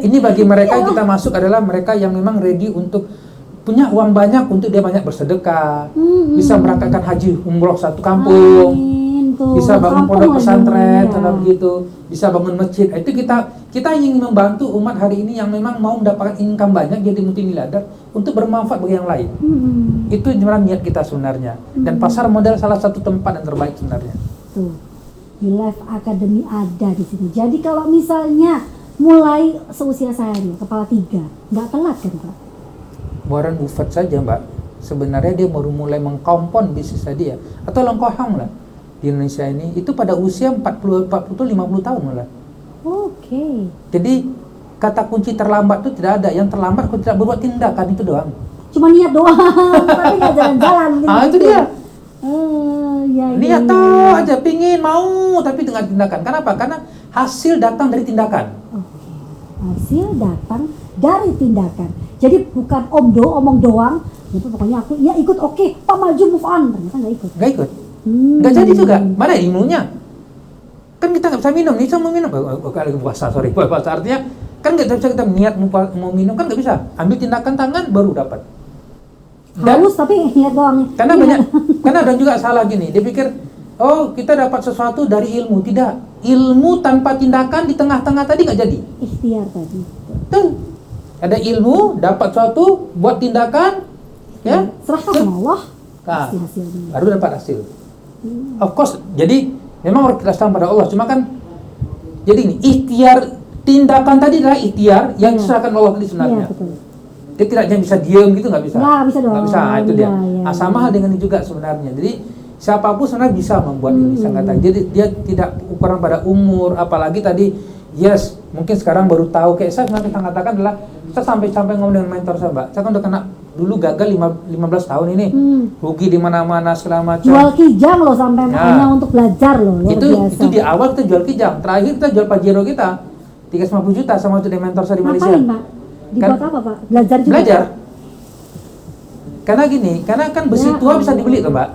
Ini bagi mereka yang kita masuk adalah mereka yang memang ready untuk punya uang banyak untuk dia banyak bersedekah, bisa berangkatkan haji umroh satu kampung, bisa bangun pondok pesantren, begitu, bisa bangun masjid. Itu kita ingin membantu umat hari ini yang memang mau mendapatkan income banyak jadi multimiliarder untuk bermanfaat bagi yang lain. Itu sebenarnya niat kita sebenarnya. Dan pasar modal salah satu tempat yang terbaik sebenarnya. Tuh, di Life Academy ada di sini. Jadi kalau misalnya mulai seusia saya nih, kepala 3, nggak telat kan Pak? Warren Buffett saja Mbak, sebenarnya dia baru mulai mengkompon bisnisnya dia, atau lengkohong lah di Indonesia ini, itu pada usia 40-50 tahun malah. Oke. Jadi kata kunci terlambat itu tidak ada, yang terlambat kalau tidak berbuat tindakan itu doang. Cuma niat doang, tapi nggak jalan-jalan. Itu dia. Niat tahu aja, pingin, mau, tapi dengan tindakan. Kenapa? Karena hasil datang dari tindakan. Hasil datang dari tindakan. Jadi bukan omong doang. Jadi pokoknya aku ya ikut, oke, Pak maju move on. Ternyata nggak ikut. Nggak jadi juga. Mana ilmunya? Kan kita nggak bisa minum. Nih mau minum. Lagi puasa, puasa artinya kan nggak bisa kita niat mau minum, kan nggak bisa. Ambil tindakan tangan baru dapat. Haus tapi niat doang. Karena ada juga salah gini. Dia pikir, oh kita dapat sesuatu dari ilmu. Tidak. Ilmu tanpa tindakan di tengah-tengah tadi nggak jadi. Ikhtiar tadi. Tuh. Ada ilmu, dapat sesuatu, buat tindakan, ya. Serahkan sama Allah. Baru dapat hasil. Of course, jadi memang harus kita serahkan pada Allah. Cuma kan, jadi ini ikhtiar, tindakan tadi adalah ikhtiar yang diserahkan Allah tadi sebenarnya. Dia tidak bisa diam gitu, nggak bisa. Nggak bisa dong. Nggak bisa, itu dia. Sama hal dengan ini juga sebenarnya. Jadi siapapun sebenarnya bisa membuat ini, saya katakan. Jadi dia tidak ukuran pada umur, apalagi tadi yes, mungkin sekarang baru tahu. Kayak saya sebenarnya katakan adalah saya sampai ngomong dengan mentor saya, Mbak. Saya kan udah kena dulu gagal 15 tahun ini, rugi di mana-mana segala macam. Jual kijang loh sampai hanya untuk belajar loh, luar biasa. Itu di awal kita jual kijang, terakhir kita jual Pajero kita 350 juta sama itu di mentor saya di Malaysia. Ngapain, Pak? Dibuat apa, Pak? Belajar juga? Belajar. Karena gini, karena kan besi tua bisa dibeli tuh, Mbak.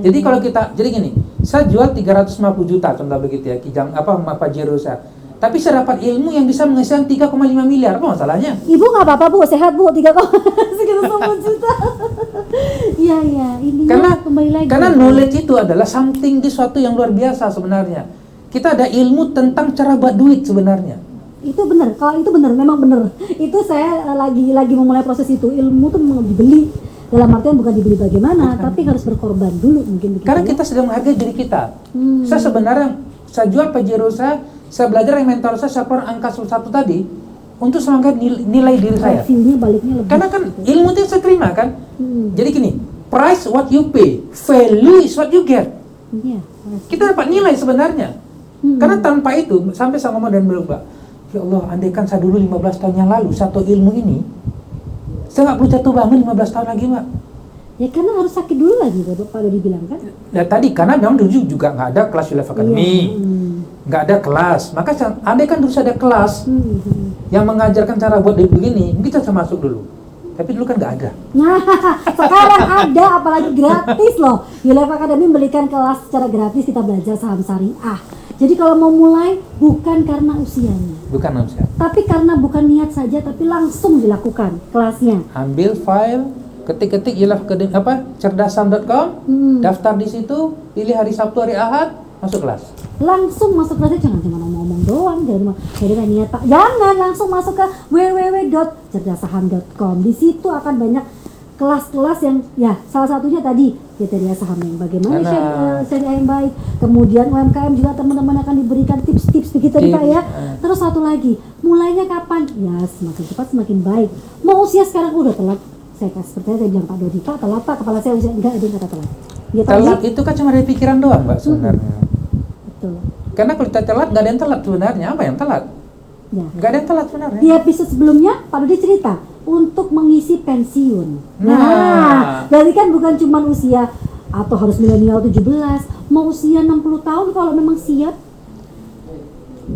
Jadi kalau kita, jadi gini, saya jual 350 juta contoh begitu ya, kijang Pajero saya. Tapi saya dapat ilmu yang bisa menghasilkan 3,5 miliar, apa masalahnya? Ibu nggak apa-apa, Bu, sehat, Bu, 3,5 juta. Iya, ini kembali lagi. Karena knowledge itu adalah something, sesuatu yang luar biasa sebenarnya. Kita ada ilmu tentang cara buat duit sebenarnya. Itu benar, kalau itu benar, memang benar. Itu saya lagi memulai proses itu. Ilmu tuh mau dibeli, dalam artian bukan dibeli bagaimana, tapi harus berkorban dulu mungkin begitu. Karena kita sedang menghargai diri kita. Saya sebenarnya, saya jual Pajero saya belajar dari mentor saya keluar angka 1 tadi untuk semangat nilai diri saya. Hasilnya baliknya lebih. Karena kan ilmu itu saya terima kan. Jadi gini, price what you pay, value is what you get. Kita dapat nilai sebenarnya. Karena tanpa itu, sampai saya ngomong dan bilang, Mbak, ya Allah, andaikan saya dulu 15 tahun yang lalu, satu ilmu ini, saya nggak perlu jatuh bangun 15 tahun lagi, Mbak. Ya karena harus sakit dulu lagi, Pak Dodi bilang kan. Ya tadi, karena memang dulu juga nggak ada kelas Youlife Academy, nggak ada kelas. Maka andaikan dulu ada kelas yang mengajarkan cara buat begini, mungkin saya masuk dulu. Tapi dulu kan nggak ada. Nah, sekarang ada, apalagi gratis loh. Youlife Academy memberikan kelas secara gratis, kita belajar saham syariah. Jadi kalau mau mulai, bukan karena usianya. Bukan usia. Tapi karena bukan niat saja, tapi langsung dilakukan kelasnya. Ambil file, ketik-ketik Youlife Academy cerdasan.com, daftar di situ, pilih hari Sabtu, hari Ahad, masuk kelas. Langsung masuk kelasnya, jangan cuma ngomong doang, jangan cuma niat Pak. Jangan, langsung masuk ke www.cerdasaham.com. Di situ akan banyak kelas-kelas yang ya salah satunya tadi kriteria saham yang bagaimana syariah yang baik, kemudian UMKM juga teman-teman akan diberikan tips-tips begitu Pak ya. Terus satu lagi, mulainya kapan? Ya semakin cepat semakin baik. Mau usia sekarang udah telat, saya seperti saya bilang Pak Dodi, Pak telat Pak, kepala saya usia enggak, ada yang kata telat. Ya, telat itu kan cuma dari pikiran doang, Mbak, sebenarnya. Betul. Karena kalau kita telat, nggak ada yang telat sebenarnya. Apa yang telat? Ya. Nggak ada yang telat sebenarnya. Di episode sebelumnya Pak Dodi cerita untuk mengisi pensiun. Nah, berarti kan bukan cuma usia atau harus milenial 17, mau usia 60 tahun kalau memang siap.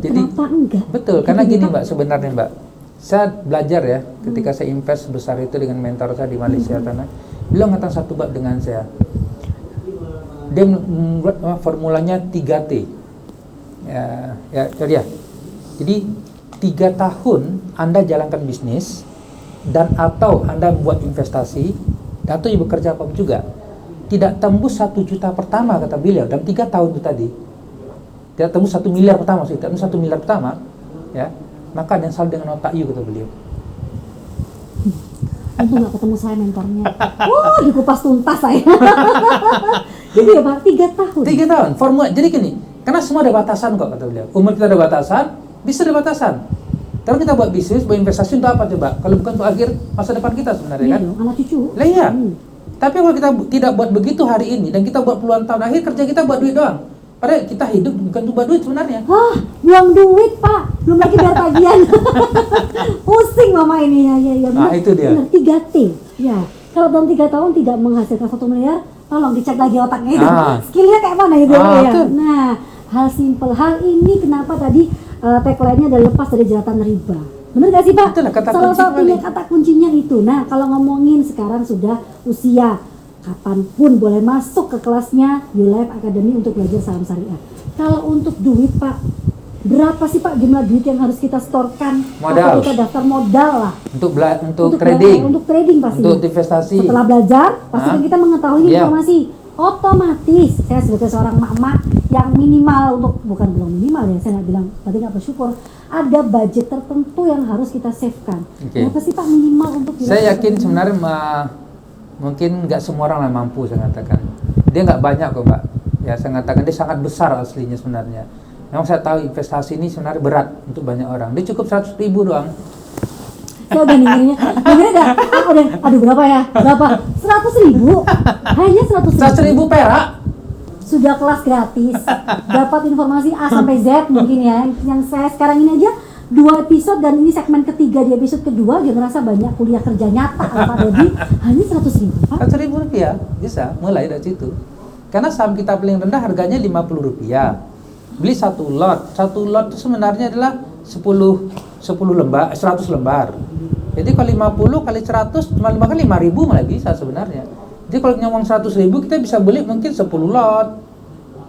Jadi, kenapa enggak? Betul, karena gini Mbak, sebenarnya Mbak, saya belajar ya, ketika saya invest sebesar itu dengan mentor saya di Malaysia sana, beliau ngatakan satu bab dengan saya. Dia membuat formulanya 3T. Ya. Jadi 3 tahun Anda jalankan bisnis dan atau Anda buat investasi atau bekerja apa juga, tidak tembus 1 juta pertama kata beliau dalam 3 tahun itu tadi, tidak tembus 1 miliar pertama, tidak tembus 1 miliar pertama, ya, maka ada yang salah dengan otak you kata beliau. Untung nggak ketemu saya mentornya. Dikupas tuntas saya. Jadi ya Pak, 3 tahun. 3 tahun. Formula, jadi gini, karena semua ada batasan kok kata beliau. Umur kita ada batasan, bisa ada batasan. Kalau kita buat bisnis, buat investasi untuk apa coba? Kalau bukan untuk akhir masa depan kita sebenarnya kan? Iya, anak cucu. Lah iya. Tapi kalau kita tidak buat begitu hari ini dan kita buat puluhan tahun, akhir kerja kita buat duit doang. Padahal kita hidup bukan untuk buat duit sebenarnya. Buang duit Pak, belum lagi bayar tagihan. Pusing mama ini ya. Nah itu dia. Benar, 3T. Ya, kalau dalam 3 tahun tidak menghasilkan 1 miliar, tolong dicek lagi otaknya itu. Skillnya kayak mana itu ya. Nah, hal simple. Hal ini kenapa tadi tagline-nya adalah lepas dari jeratan riba. Benar gak sih Pak? Itulah kata salah satunya kata kuncinya itu. Nah, kalau ngomongin sekarang sudah usia, kapanpun boleh masuk ke kelasnya Youlife Academy untuk belajar saham syariah. Kalau untuk duit Pak, berapa sih Pak jumlah duit yang harus kita setorkan? Modal. Atau kita daftar modal lah. Untuk trading. Untuk trading pasti. Untuk investasi. Setelah belajar, pasti kan kita mengetahui informasi. Otomatis saya sebagai seorang mak-mak yang minimal untuk, bukan belum minimal ya, saya nggak bilang berarti nggak bersyukur, ada budget tertentu yang harus kita savekan. Berapa sih Pak minimal untuk? Saya yakin sebenarnya mungkin nggak semua orang yang mampu, saya katakan. Dia nggak banyak kok Mbak. Ya saya katakan dia sangat besar aslinya sebenarnya. Memang saya tahu investasi ini sebenarnya berat untuk banyak orang. Dia cukup 100.000 doang. Saya udah dengernya aduh berapa ya? Berapa? 100.000? Hanya 100.000 perak sudah kelas gratis, dapat informasi A sampai Z mungkin ya. Yang saya sekarang ini aja 2 episode dan ini segmen ketiga di episode kedua, dia ngerasa banyak kuliah kerja nyata Pak Dodi. Hanya 100.000 Pak. 100.000 rupiah bisa mulai dari situ. Karena saham kita paling rendah harganya 50 rupiah. Beli satu lot itu sebenarnya adalah 10 lembar, 100 lembar. Jadi kalau 50 kali 100 cuma 5 kali 5.000 malah bisa sebenarnya. Jadi kalau punya uang 100.000 kita bisa beli mungkin 10 lot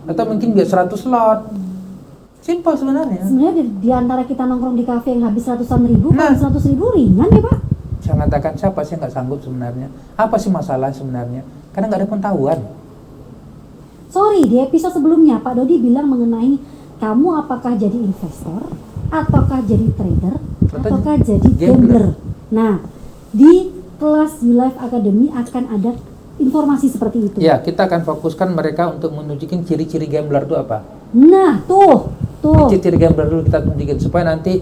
atau mungkin 100 lot. Simpel sebenarnya. Sebenarnya di antara kita nongkrong di kafe yang habis ratusan ribu, Nah. kalau 100.000 ringan ya Pak. Saya mengatakan siapa sih yang nggak sanggup sebenarnya? Apa sih masalah sebenarnya? Karena nggak ada pengetahuan. Sorry, di episode sebelumnya Pak Dodi bilang mengenai kamu apakah jadi investor, ataukah jadi trader, ataukah jadi gambler. Nah, di kelas YouLife Academy akan ada informasi seperti itu. Ya, kita akan fokuskan mereka untuk menunjukin ciri-ciri gambler itu apa. Nah, tuh. Ciri-ciri gambler dulu kita tunjukin supaya nanti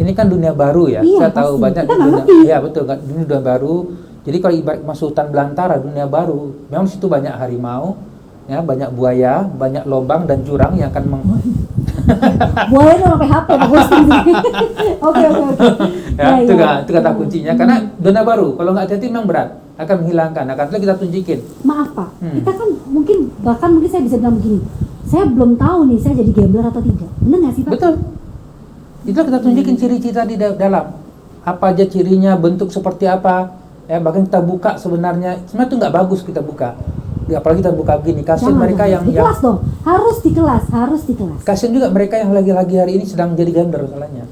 ini kan dunia baru ya. Iya, Saya tahu pasti. banyak Kita di nggak dunia. ngerti. Iya betul kan, ini dunia baru. Jadi kalau ibarat masuk hutan belantara, dunia baru, memang situ banyak harimau, ya banyak buaya, banyak lubang dan jurang yang akan Buaya itu pakai HP, Pak Hosting. Oke. ya, itu kata kuncinya. Karena dunia baru, kalau nggak hati-hati memang berat, akan menghilangkan. Akan kita tunjukin. Maaf Pak, kita kan mungkin saya bisa bilang begini, saya belum tahu nih saya jadi gambler atau tidak. Benar nggak sih Pak? Betul. Itu kita tunjukin ciri-ciri di dalam. Apa aja cirinya, bentuk seperti apa. Ya, bahkan kita buka sebenarnya itu nggak bagus kita buka. Ya, apalagi kita buka begini, kasihan mereka yang di kelas dong, harus di kelas. kasihan juga mereka yang lagi-lagi hari ini sedang jadi gambler salahnya.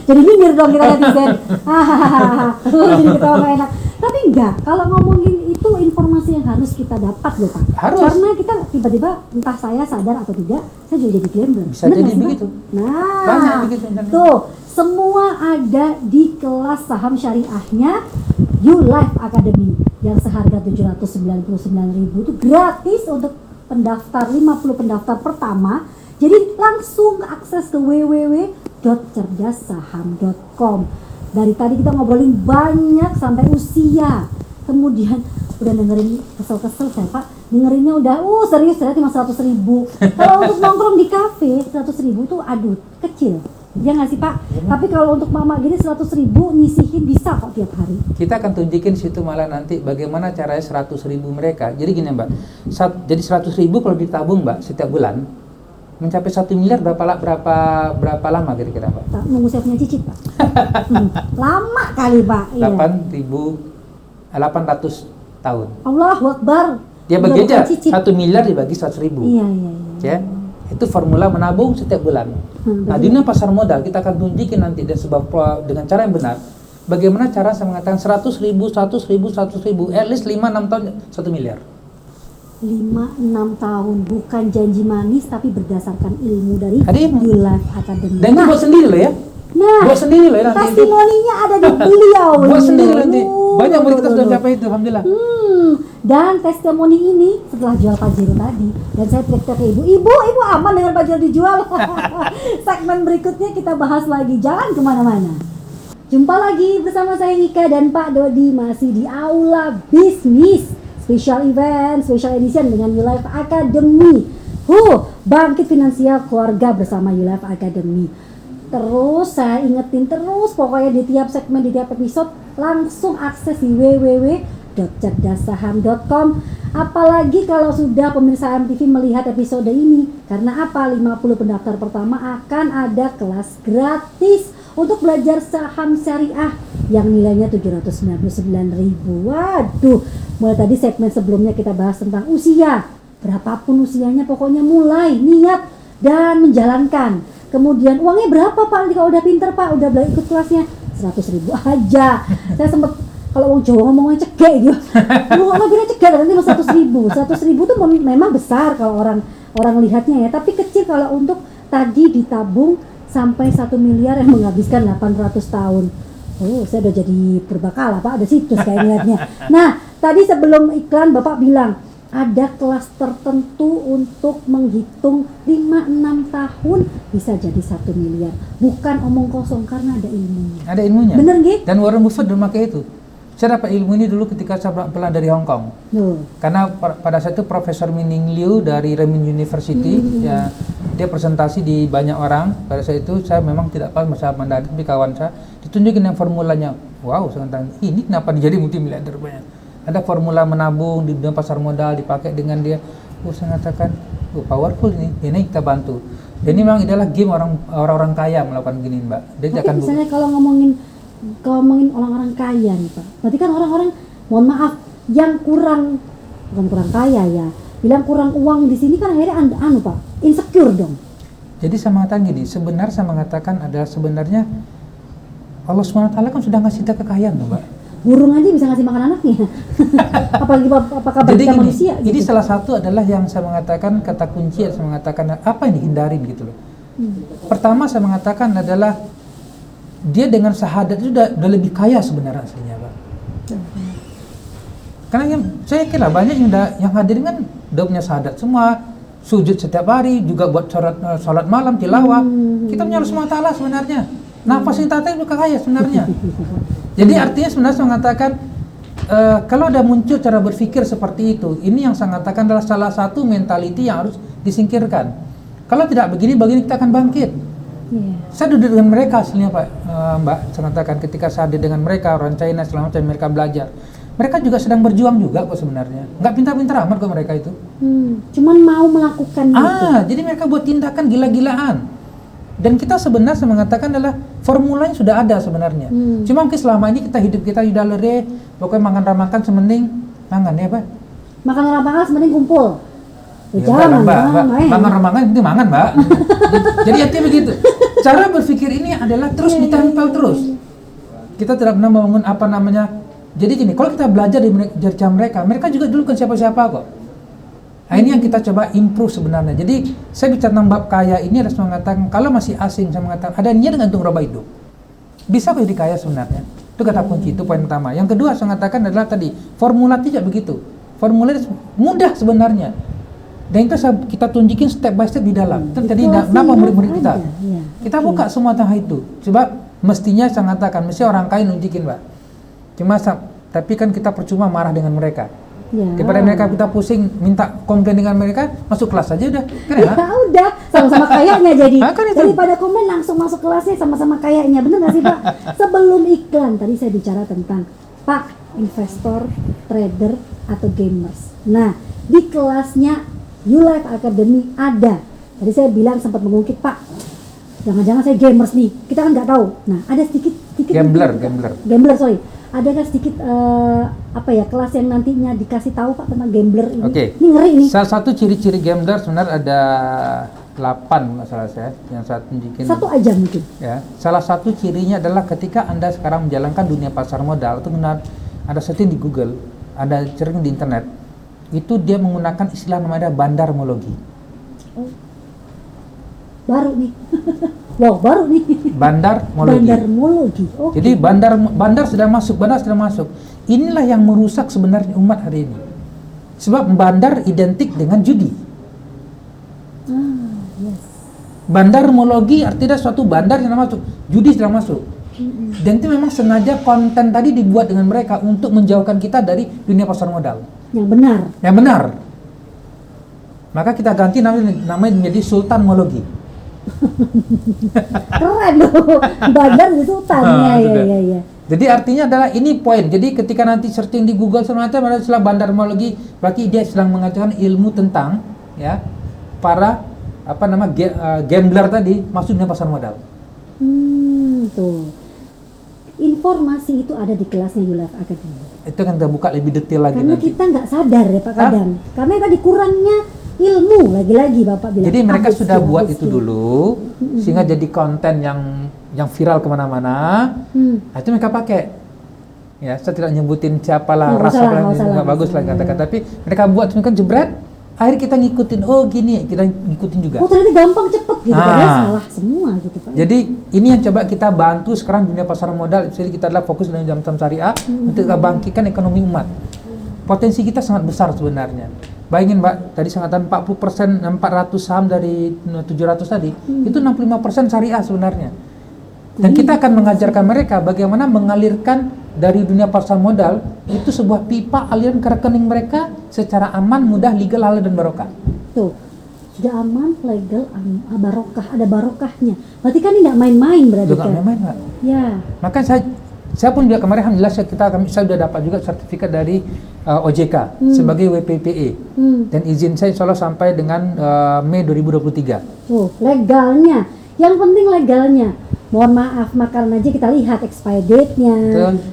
Jadi nyindir dong kita netizen. Jadi ketawa nggak enak. Tapi enggak, kalau ngomongin itu informasi yang harus kita dapat loh Pak. Harus. Karena kita tiba-tiba entah saya sadar atau tidak, saya juga jadi gambler. Bisa Bener jadi nggak sih, Pak? begitu. Nah, Banyak begitu, bener. tuh semua ada di kelas saham syariahnya YouLife Academy yang seharga 799.000 itu gratis untuk pendaftar 50 pendaftar pertama. Jadi langsung akses ke www.cerdassaham.com. Dari tadi kita ngobrolin banyak sampai usia. Kemudian udah dengerin kesel-kesel saya Pak. Dengerinnya udah serius ternyata cuma 100.000. Kalau untuk nongkrong di kafe 100.000 tuh aduh kecil. Ya nggak sih Pak? Tapi kalau untuk mama gini 100.000 nyisihin bisa kok tiap hari. Kita akan tunjukin situ malah nanti bagaimana caranya 100.000 mereka. Jadi gini Mbak, jadi 100.000 kalau ditabung Mbak setiap bulan mencapai 1 miliar berapa lama kira-kira Mbak? Nunggu saya punya cicit Pak. Lama kali Pak. Iya. 8.800 tahun. Allahu Akbar. Dia Udah bagi bukan aja cicit. 1 miliar dibagi 100.000. Iya. Ya, itu formula menabung setiap bulan. Nah, di dunia pasar modal kita akan tunjukin nanti dan dengan cara yang benar. Bagaimana cara saya mengatakan 100.000, at least 5-6 tahun 1 miliar. 5-6 tahun bukan janji manis tapi berdasarkan ilmu dari Ada ilmu. YouLife Academy. Dan itu buat sendiri loh ya. Buat sendiri loh ya nanti. testimoninya ada di beliau. Buat sendiri Loh. nanti. Banyak murid kita sudah capai itu, alhamdulillah. Dan testimoni ini setelah jual Pajero tadi, dan saya teriak ke ibu aman dengan Pajero dijual. Segmen berikutnya kita bahas lagi, jangan kemana-mana. Jumpa lagi bersama saya Ika dan Pak Dodi masih di Aula Bisnis Special Event, Special Edition dengan YouLife Academy. Bangkit finansial keluarga bersama YouLife Academy. Terus saya ingetin terus pokoknya di tiap segmen, di tiap episode langsung akses di www.cerdassaham.com. Apalagi kalau sudah pemirsa MTV melihat episode ini. Karena apa? 50 pendaftar pertama akan ada kelas gratis untuk belajar saham syariah yang nilainya 799.000. Waduh, mulai tadi segmen sebelumnya kita bahas tentang usia. Berapapun usianya pokoknya mulai niat dan menjalankan. Kemudian uangnya berapa Pak? Nanti kalau udah pinter Pak, udah belajar ikut kelasnya 100.000 aja. Saya sempat kalau orang Jawa ngomongnya cegek gitu. Lu bilang cegek nanti 100.000. 100.000 tuh memang besar kalau orang lihatnya ya, tapi kecil kalau untuk tadi ditabung sampai 1 miliar yang menghabiskan 800 tahun. Saya udah jadi purbakala Pak, ada situs kayak lihatnya. Nah, tadi sebelum iklan Bapak bilang ada kelas tertentu untuk menghitung 5-6 tahun bisa jadi 1 miliar. Bukan omong kosong karena ada ilmunya. Ada ilmunya. Bener nggih? Dan Warren Buffett udah pakai itu. Saya dapat ilmu ini dulu ketika saya pulang dari Hong Kong. Karena pada saat itu Profesor Min-Ning Liu dari Renmin University, ya, dia presentasi di banyak orang. Pada saat itu saya memang tidak paham masalah Mandarin, tapi kawan saya ditunjukin yang formulanya. Wow, saya katakan, ini kenapa dia jadi multimiliarder banyak? Ada formula menabung di dunia pasar modal dipakai dengan dia. Saya katakan, powerful ini kita bantu. Ini memang adalah game orang-orang kaya melakukan gini, Mbak. Dia tapi akan misalnya kalau ngomongin orang-orang kaya nih Pak, berarti kan orang-orang, mohon maaf, yang bukan kurang kaya ya, bilang kurang uang di sini kan akhirnya Pak, insecure dong. Jadi saya mengatakan gini, sebenarnya saya mengatakan adalah sebenarnya Allah SWT kan sudah ngasih kita kekayaan tuh Mbak. Burung aja bisa ngasih makan anaknya. Apakah Jadi kita gini, manusia gitu? ini salah satu adalah yang saya mengatakan kata kunci, yang saya mengatakan apa yang dihindarin gitu loh. Pertama saya mengatakan adalah dia dengan syahadat itu udah lebih kaya sebenarnya aslinya Pak. Karena saya kira banyak yang hadir kan udah punya syahadat semua, sujud setiap hari, juga buat sholat malam, tilawah. Kita punya Allah SWT sebenarnya. Nafas yang tata juga kaya sebenarnya. Jadi artinya sebenarnya saya mengatakan kalau ada muncul cara berpikir seperti itu, ini yang saya mengatakan adalah salah satu mentality yang harus disingkirkan. Kalau tidak begini kita akan bangkit. Saya duduk dengan mereka aslinya Pak, Mbak, saya katakan ketika saya hadir dengan mereka, orang China selama mereka belajar, mereka juga sedang berjuang juga kok sebenarnya, nggak pintar-pintar amat kok mereka itu. Cuman mau melakukan itu. Jadi mereka buat tindakan gila-gilaan. Dan kita sebenarnya saya mengatakan adalah formulanya sudah ada sebenarnya. Cuma mungkin selama ini kita udah lere, pokoknya makan-ramakan sementing mangan ya Pak. Makan-ramakan sementing kumpul. Ya, jangan Mbak. Makan-ramakan itu mangan Mbak. Jadi artinya begitu. Cara berpikir ini adalah terus ditempel terus. Kita tidak pernah membangun apa namanya. Jadi gini, kalau kita belajar dari cara mereka juga dulu kan siapa-siapa kok. Nah ini yang kita coba improve sebenarnya. Jadi saya bicara tentang bab kaya ini harus mengatakan kalau masih asing, saya mengatakan ada niat dengan roba hidup. Bisa kok jadi kaya sebenarnya. Itu kata kunci, itu poin pertama. Yang kedua saya mengatakan adalah tadi formula tidak begitu. Formula mudah sebenarnya. Dan itu kita tunjukin step by step di dalam. Tadi kenapa murid-murid kita? Kita buka semua tentang itu. Sebab mestinya saya mengatakan, mesti orang kaya nunjukin Mbak. Cuma tapi kan kita percuma marah dengan mereka. Daripada mereka kita pusing minta komplain dengan mereka, masuk kelas aja udah. Kan ya? Udah, sama-sama kayaknya jadi. Kan Daripada komplain langsung masuk kelasnya sama-sama kayaknya. Bener nggak sih Pak? Sebelum iklan tadi saya bicara tentang Pak investor, trader atau gamers. Nah, di kelasnya YouLife Academy ada. Tadi saya bilang sempat mengungkit Pak, jangan-jangan saya gamers nih. Kita kan nggak tahu. Nah, ada sedikit gambler sorry. Ada nggak sedikit kelas yang nantinya dikasih tahu Pak tentang gambler ini? Ini ngeri nih. Salah satu ciri-ciri gambler sebenarnya ada 8 nggak salah saya yang saya tunjukin. Satu aja mungkin. Ya, salah satu cirinya adalah ketika Anda sekarang menjalankan dunia pasar modal itu benar ada setting di Google, ada sering di internet. Itu dia menggunakan istilah namanya bandarmologi. Baru nih. Wow, baru nih. Bandarmologi. Jadi bandar sudah masuk. Inilah yang merusak sebenarnya umat hari ini. Sebab bandar identik dengan judi. Bandarmologi artinya suatu bandar yang masuk, judi sudah masuk. Dan itu memang sengaja konten tadi dibuat dengan mereka untuk menjauhkan kita dari dunia pasar modal. Yang benar. Maka kita ganti namanya menjadi sultanmologi. Keren loh, bandar di sultan. Ya. Jadi artinya adalah ini poin. Jadi ketika nanti searching di Google semacam ada istilah bandarmologi, berarti dia sedang mengatakan ilmu tentang ya para gambler tadi masuk dunia pasar modal. Tuh. Informasi itu ada di kelasnya YouLife Academy. Itu kan kita buka lebih detail lagi. Karena nanti kita nggak sadar ya Pak kadang. Karena tadi kurangnya ilmu lagi-lagi Bapak bilang. Jadi mereka sudah buat itu dulu sehingga jadi konten yang viral kemana-mana. Nah, itu mereka pakai. Ya, saya tidak nyebutin siapalah nggak bagus lah kata-kata. Tapi mereka buat kan jebret. Akhirnya kita ngikutin, kita ngikutin juga. Ternyata gampang cepet gitu, padahal salah semua gitu Pak. Jadi ini yang coba kita bantu sekarang dunia pasar modal. Jadi kita adalah fokus dengan jam-jam syariah untuk bangkitkan ekonomi umat. Potensi kita sangat besar sebenarnya. Bayangin Mbak, tadi saya katakan 40%, 400 saham dari 700 tadi, itu 65% syariah sebenarnya. Dan kita akan mengajarkan mereka bagaimana mengalirkan dari dunia pasar modal itu sebuah pipa aliran ke rekening mereka secara aman, mudah, legal, halal dan barokah. Tuh, sudah aman, legal, barokah, ada barokahnya. Berarti kan ini nggak main-main berarti Juga kan? main-main, Pak. Ya. Maka saya pun juga kemarin alhamdulillah saya sudah dapat juga sertifikat dari OJK sebagai WPPE dan izin saya insya Allah sampai dengan Mei 2023. Tuh, legalnya. Yang penting legalnya. Mohon maaf, makanan aja kita lihat expiry date-nya,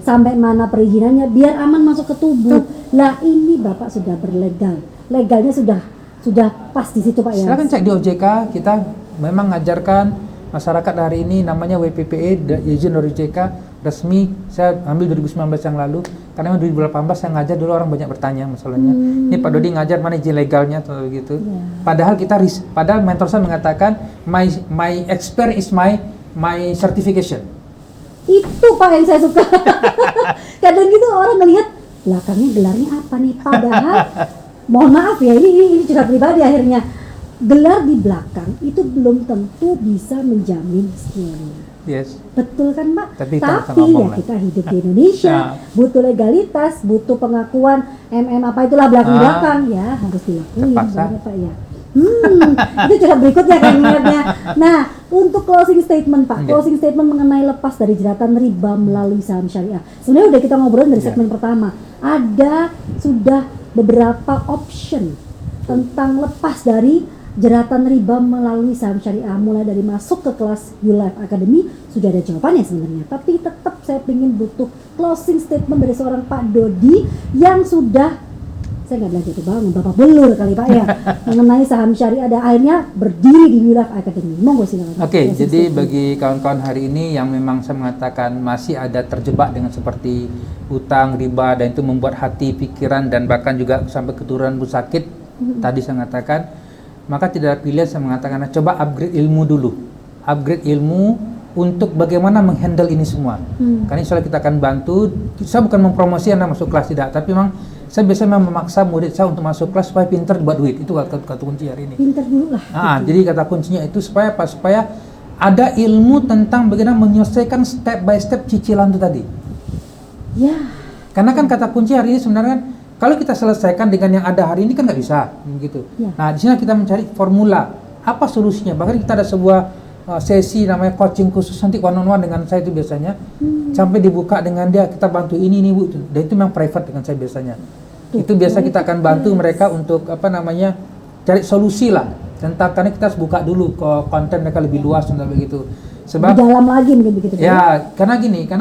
sampai mana perizinannya, biar aman masuk ke tubuh. Lah ini Bapak sudah berlegal. Legalnya sudah pas di situ Pak ya. Silakan cek di OJK, kita memang mengajarkan masyarakat hari ini namanya WPPE, izin dari OJK resmi. Saya ambil 2019 yang lalu, karena 2018 saya ngajar dulu orang banyak bertanya masalahnya. Ini Pak Dodi ngajar mana izin legalnya atau begitu. Padahal padahal mentor saya mengatakan my experience is my certification. Itu Pak yang saya suka. Kadang gitu orang ngelihat belakangnya gelarnya apa nih, padahal mohon maaf ya, ini curhat pribadi akhirnya. Gelar di belakang itu belum tentu bisa menjamin skillnya. Yes. Betul kan Pak? Tapi ya kita hidup di Indonesia, butuh legalitas, butuh pengakuan apa itulah belakang ya harus dilakuin Pak ya. Itu curhat berikutnya kan ingatnya. Nah, untuk closing statement Pak, closing statement mengenai lepas dari jeratan riba melalui saham syariah. Sebenarnya udah kita ngobrolin dari segmen pertama. Ada sudah beberapa option tentang lepas dari jeratan riba melalui saham syariah, mulai dari masuk ke kelas YouLife Academy sudah ada jawabannya sebenarnya, tapi tetap saya ingin butuh closing statement dari seorang Pak Dodi yang sudah, saya nggak belajar bangun, Bapak belur kali Pak ya, mengenai saham syariah dan akhirnya berdiri di YouLife Academy. Monggo silakan. Oke, jadi bagi kawan-kawan hari ini yang memang saya mengatakan masih ada terjebak dengan seperti utang, riba, dan itu membuat hati, pikiran, dan bahkan juga sampai keturunan pun sakit, tadi saya mengatakan, maka tidak ada pilihan saya mengatakan, coba upgrade ilmu dulu. Upgrade ilmu untuk bagaimana menghandle ini semua. Karena insya Allah kita akan bantu. Saya bukan mempromosi Anda masuk kelas, tidak. Tapi memang saya biasanya memaksa murid saya untuk masuk kelas supaya pintar buat duit. Itu kata kunci hari ini. Pintar dulu lah. Jadi kata kuncinya itu supaya apa? Supaya ada ilmu tentang bagaimana menyelesaikan step by step cicilan itu tadi. Ya. Karena kan kata kunci hari ini sebenarnya kan, kalau kita selesaikan dengan yang ada hari ini kan nggak bisa, begitu. Nah, di sini kita mencari formula, apa solusinya. Bahkan kita ada sebuah sesi namanya coaching khusus nanti one on one dengan saya itu biasanya, sampai dibuka dengan dia, kita bantu ini Bu, dan itu memang private dengan saya biasanya. Itu biasa kita akan bantu mereka untuk cari solusi lah tentang, karena kita harus buka dulu ke konten mereka lebih luas dan begitu. Sebab di dalam lagi mungkin begitu. Ya, karena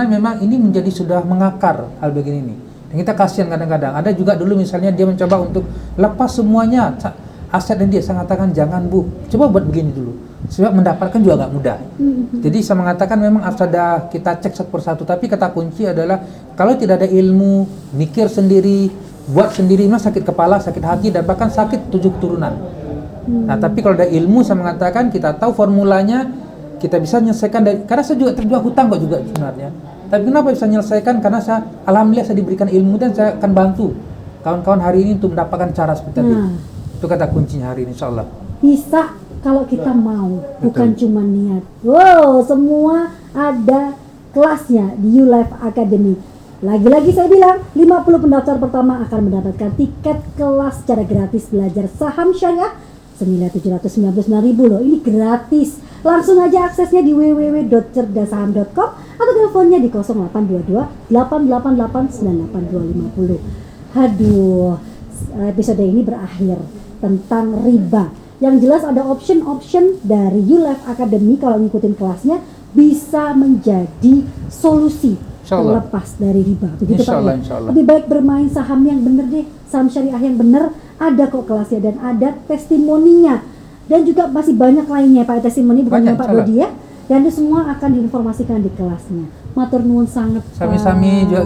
memang ini menjadi sudah mengakar hal begini nih. Dan kita kasihan kadang-kadang. Ada juga dulu misalnya dia mencoba untuk lepas semuanya aset dan dia, saya mengatakan jangan Bu, coba buat begini dulu. Sebab mendapatkan juga nggak mudah. Jadi saya mengatakan memang harus ada, kita cek satu persatu. Tapi kata kunci adalah kalau tidak ada ilmu, mikir sendiri, buat sendiri, memang sakit kepala, sakit hati, dan bahkan sakit 7 keturunan. Nah, tapi kalau ada ilmu, saya mengatakan kita tahu formulanya, kita bisa menyelesaikan karena saya juga terjual hutang kok juga sebenarnya. Tapi kenapa bisa menyelesaikan? Karena alhamdulillah saya diberikan ilmu dan saya akan bantu kawan-kawan hari ini untuk mendapatkan cara seperti tadi. Itu kata kuncinya hari ini, insya Allah. Bisa kalau kita mau, bukan cuma niat. Wow, semua ada kelasnya di YouLife Academy. Lagi-lagi saya bilang, 50 pendaftar pertama akan mendapatkan tiket kelas secara gratis belajar saham syariah senilai 799.000 loh. Ini gratis. Langsung aja aksesnya di www.cerdasaham.com atau teleponnya di 0822 888 98250. Aduh, episode ini berakhir tentang riba. Yang jelas ada option-option dari YouLife Academy kalau ngikutin kelasnya bisa menjadi solusi terlepas dari riba. Begitu Pak ya. Lebih baik bermain saham yang benar deh, saham syariah yang benar. Ada kok kelasnya dan ada testimoninya. Dan juga masih banyak lainnya Pak, testimoni bukan cuma Pak Dodi ya. Dan itu semua akan diinformasikan di kelasnya. Matur nuwun sangat Pak. Sami-sami juga,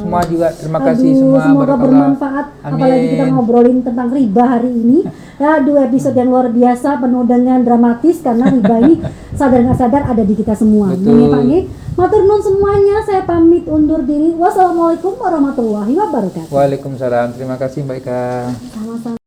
semua juga terima kasih semua. Semoga bermanfaat. Amin. Apalagi kita ngobrolin tentang riba hari ini. Aduh, episode yang luar biasa penuh dengan dramatis karena riba ini sadar nggak sadar ada di kita semua. Betul. Pak Nggih. Matur nuwun semuanya. Saya pamit undur diri. Wassalamualaikum warahmatullahi wabarakatuh. Waalaikumsalam. Terima kasih Mbak Ika. Sama-sama.